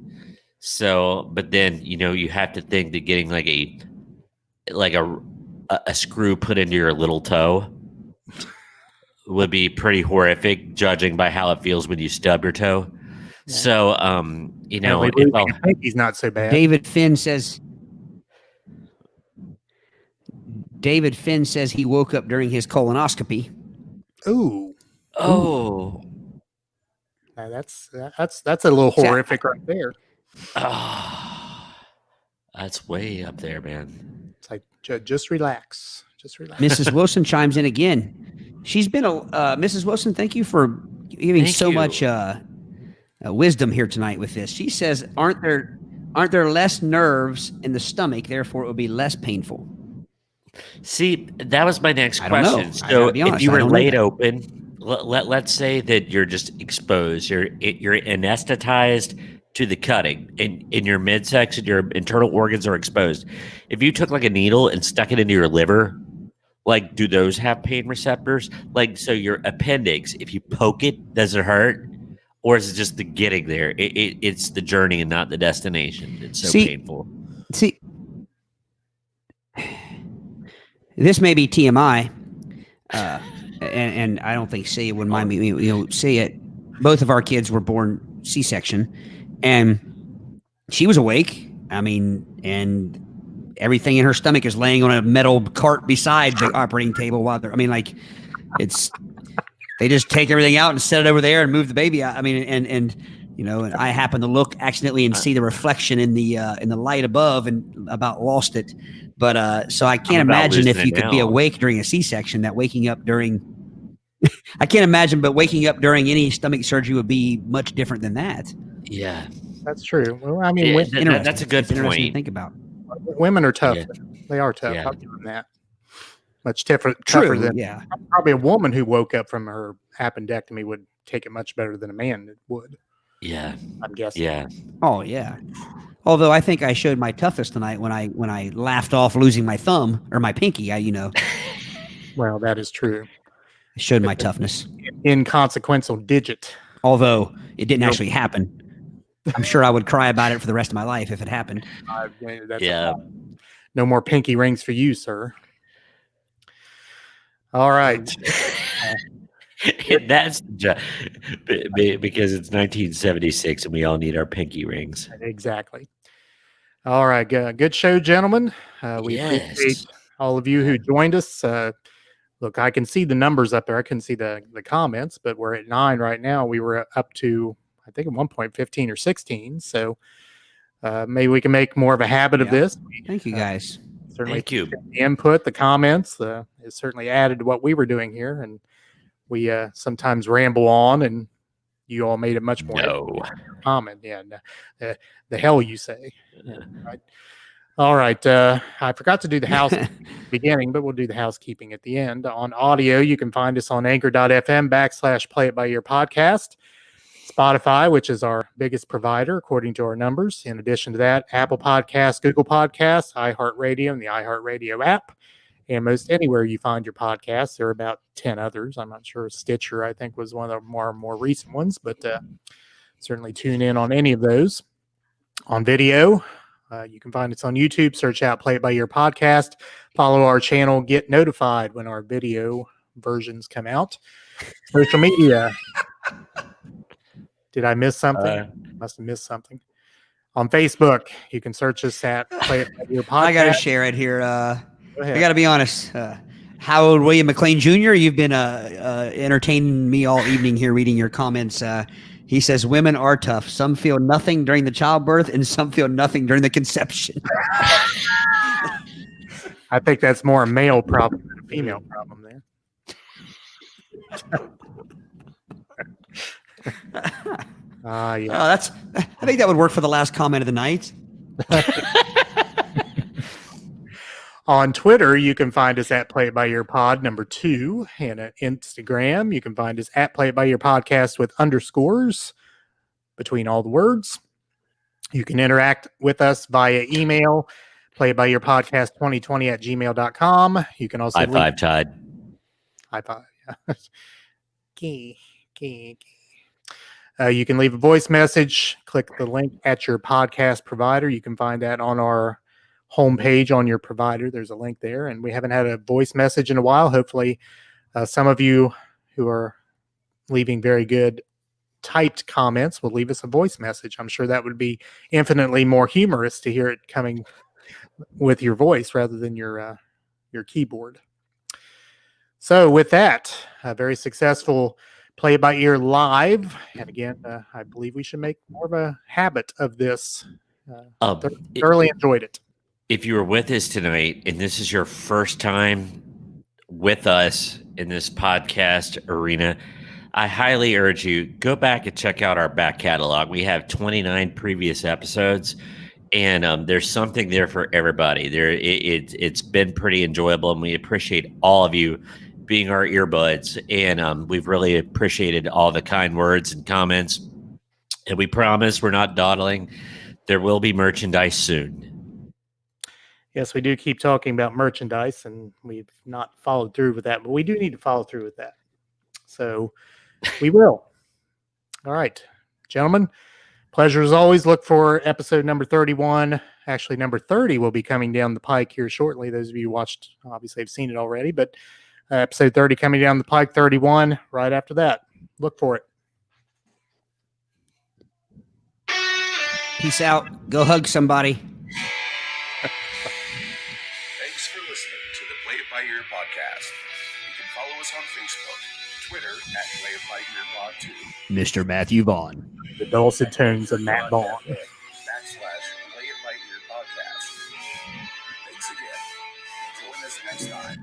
Speaker 4: So, but then you have to think that getting like a like a screw put into your little toe would be pretty horrific, judging by how it feels when you stub your toe.
Speaker 2: Yeah.
Speaker 4: So,
Speaker 2: Apparently
Speaker 4: if
Speaker 2: losing a pinky's not so bad.
Speaker 3: David Finn says he woke up during his colonoscopy.
Speaker 2: Ooh,
Speaker 4: oh,
Speaker 2: now that's a little horrific right there.
Speaker 4: That's way up there, man.
Speaker 2: It's like just relax, just relax.
Speaker 3: Mrs. Wilson chimes in again. She's been Mrs. Wilson. Thank you for giving
Speaker 4: Thank
Speaker 3: so
Speaker 4: you.
Speaker 3: much wisdom here tonight with this. She says, "Aren't there less nerves in the stomach? Therefore, it would be less painful."
Speaker 4: See, that was my next
Speaker 3: I don't know.
Speaker 4: question.
Speaker 3: I
Speaker 4: So,
Speaker 3: gotta be honest,
Speaker 4: if you
Speaker 3: I
Speaker 4: were
Speaker 3: don't know
Speaker 4: laid
Speaker 3: that.
Speaker 4: open, let's say that you're just exposed, you're anesthetized to the cutting, in your midsection, your internal organs are exposed. If you took like a needle and stuck it into your liver, like, do those have pain receptors? Like, so your appendix, if you poke it, does it hurt? Or is it just the getting there? It's the journey and not the destination. It's so painful.
Speaker 3: See, this may be TMI, and I don't think Sia would mind me. See it. Both of our kids were born C-section, and she was awake. I mean, and everything in her stomach is laying on a metal cart beside the operating table while they're. I mean, like, it's. They just take everything out and set it over there and move the baby out. I mean, and I happen to look accidentally and see the reflection in the light above and about lost it. But so I can't imagine if you could be awake during a C-section, that waking up during. I can't imagine, but waking up during any stomach surgery would be much different than that.
Speaker 4: Yeah,
Speaker 2: That's true. Well, I mean,
Speaker 4: that's a good
Speaker 3: It's interesting to
Speaker 4: point.
Speaker 3: think about.
Speaker 2: women are tough.
Speaker 4: Yeah.
Speaker 2: They are tough.
Speaker 4: Yeah.
Speaker 2: I'll give them that. Much tougher
Speaker 3: True.
Speaker 2: than
Speaker 3: Yeah.
Speaker 2: probably a woman who woke up from her appendectomy would take it much better than a man would.
Speaker 4: Yeah,
Speaker 2: I'm guessing.
Speaker 4: yeah.
Speaker 3: Oh yeah. Although I think I showed my toughness tonight when I laughed off losing my thumb or my pinky.
Speaker 2: Well, that is true.
Speaker 3: I showed my toughness.
Speaker 2: Inconsequential digit.
Speaker 3: Although it didn't actually happen. I'm sure I would cry about it for the rest of my life if it happened.
Speaker 2: That's
Speaker 4: Yeah.
Speaker 2: no more pinky rings for you, sir. All right.
Speaker 4: That's because it's 1976 and we all need our pinky rings.
Speaker 2: Exactly. All right. Good show, gentlemen. We appreciate all of you who joined us. Look, I can see the numbers up there. I couldn't see the comments, but we're at 9 right now. We were up to, I think, at one point 15 or 16. So maybe we can make more of a habit of this.
Speaker 3: Thank you, guys.
Speaker 2: Certainly,
Speaker 4: Thank you.
Speaker 2: the input, the comments, is certainly added to what we were doing here, and we sometimes ramble on, and you all made it much more comment. Yeah, the hell you say. Yeah, right. All right. I forgot to do the house beginning, but we'll do the housekeeping at the end. On audio, you can find us on anchor.fm/play it by ear podcast. Spotify, which is our biggest provider according to our numbers. In addition to that, Apple Podcasts, Google Podcasts, iHeartRadio, and the iHeartRadio app. And most anywhere you find your podcasts. There are about 10 others. I'm not sure. Stitcher, I think, was one of the more recent ones, but certainly tune in on any of those. On video, you can find us on YouTube. Search out Play It By Ear Podcast. Follow our channel. Get notified when our video versions come out. Social media. Did I miss something? Must have missed something. On Facebook, you can search us at Play It By Ear Podcast.
Speaker 3: I got to share it here.
Speaker 2: Go ahead.
Speaker 3: I got to be honest. Howard William McLean Jr., you've been entertaining me all evening here reading your comments. He says, women are tough. Some feel nothing during the childbirth and some feel nothing during the conception.
Speaker 2: I think that's more a male problem than a female problem there. Yeah.
Speaker 3: I think that would work for the last comment of the night.
Speaker 2: On Twitter, you can find us at Play It By Ear Pod #2, and at Instagram, you can find us at Play It By Ear Podcast with underscores between all the words. You can interact with us via email, playitbyyourpodcast2020@gmail.com. You can also
Speaker 4: High five, Todd.
Speaker 2: High five. Yeah. You can leave a voice message. Click the link at your podcast provider. You can find that on our homepage on your provider. There's a link there, and we haven't had a voice message in a while. Hopefully, some of you who are leaving very good typed comments will leave us a voice message. I'm sure that would be infinitely more humorous to hear it coming with your voice rather than your keyboard. So with that, a very successful Play by Ear live. And again, I believe we should make more of a habit of this. Thoroughly enjoyed it.
Speaker 4: If you were with us tonight and this is your first time with us in this podcast arena, I highly urge you, go back and check out our back catalog. We have 29 previous episodes, and there's something there for everybody. It's been pretty enjoyable, and we appreciate all of you being our earbuds, and we've really appreciated all the kind words and comments. And we promise we're not dawdling. There will be merchandise soon.
Speaker 2: Yes, we do keep talking about merchandise, and we've not followed through with that, but we do need to follow through with that. So we will. All right, gentlemen, pleasure as always. Look for episode number 31. Actually, number 30 will be coming down the pike here shortly. Those of you who watched obviously have seen it already, but episode 30 coming down the pike, 31 right after that. Look for it.
Speaker 3: Peace out. Go hug somebody.
Speaker 1: Thanks for listening to the Play It By Ear podcast. You can follow us on Facebook, Twitter at Play It By Ear Pod 2.
Speaker 3: Mr. Matthew Vaughn.
Speaker 2: The dulcet tones of Matt Vaughn.
Speaker 1: /Play It By Ear podcast. Thanks again. Join us next time.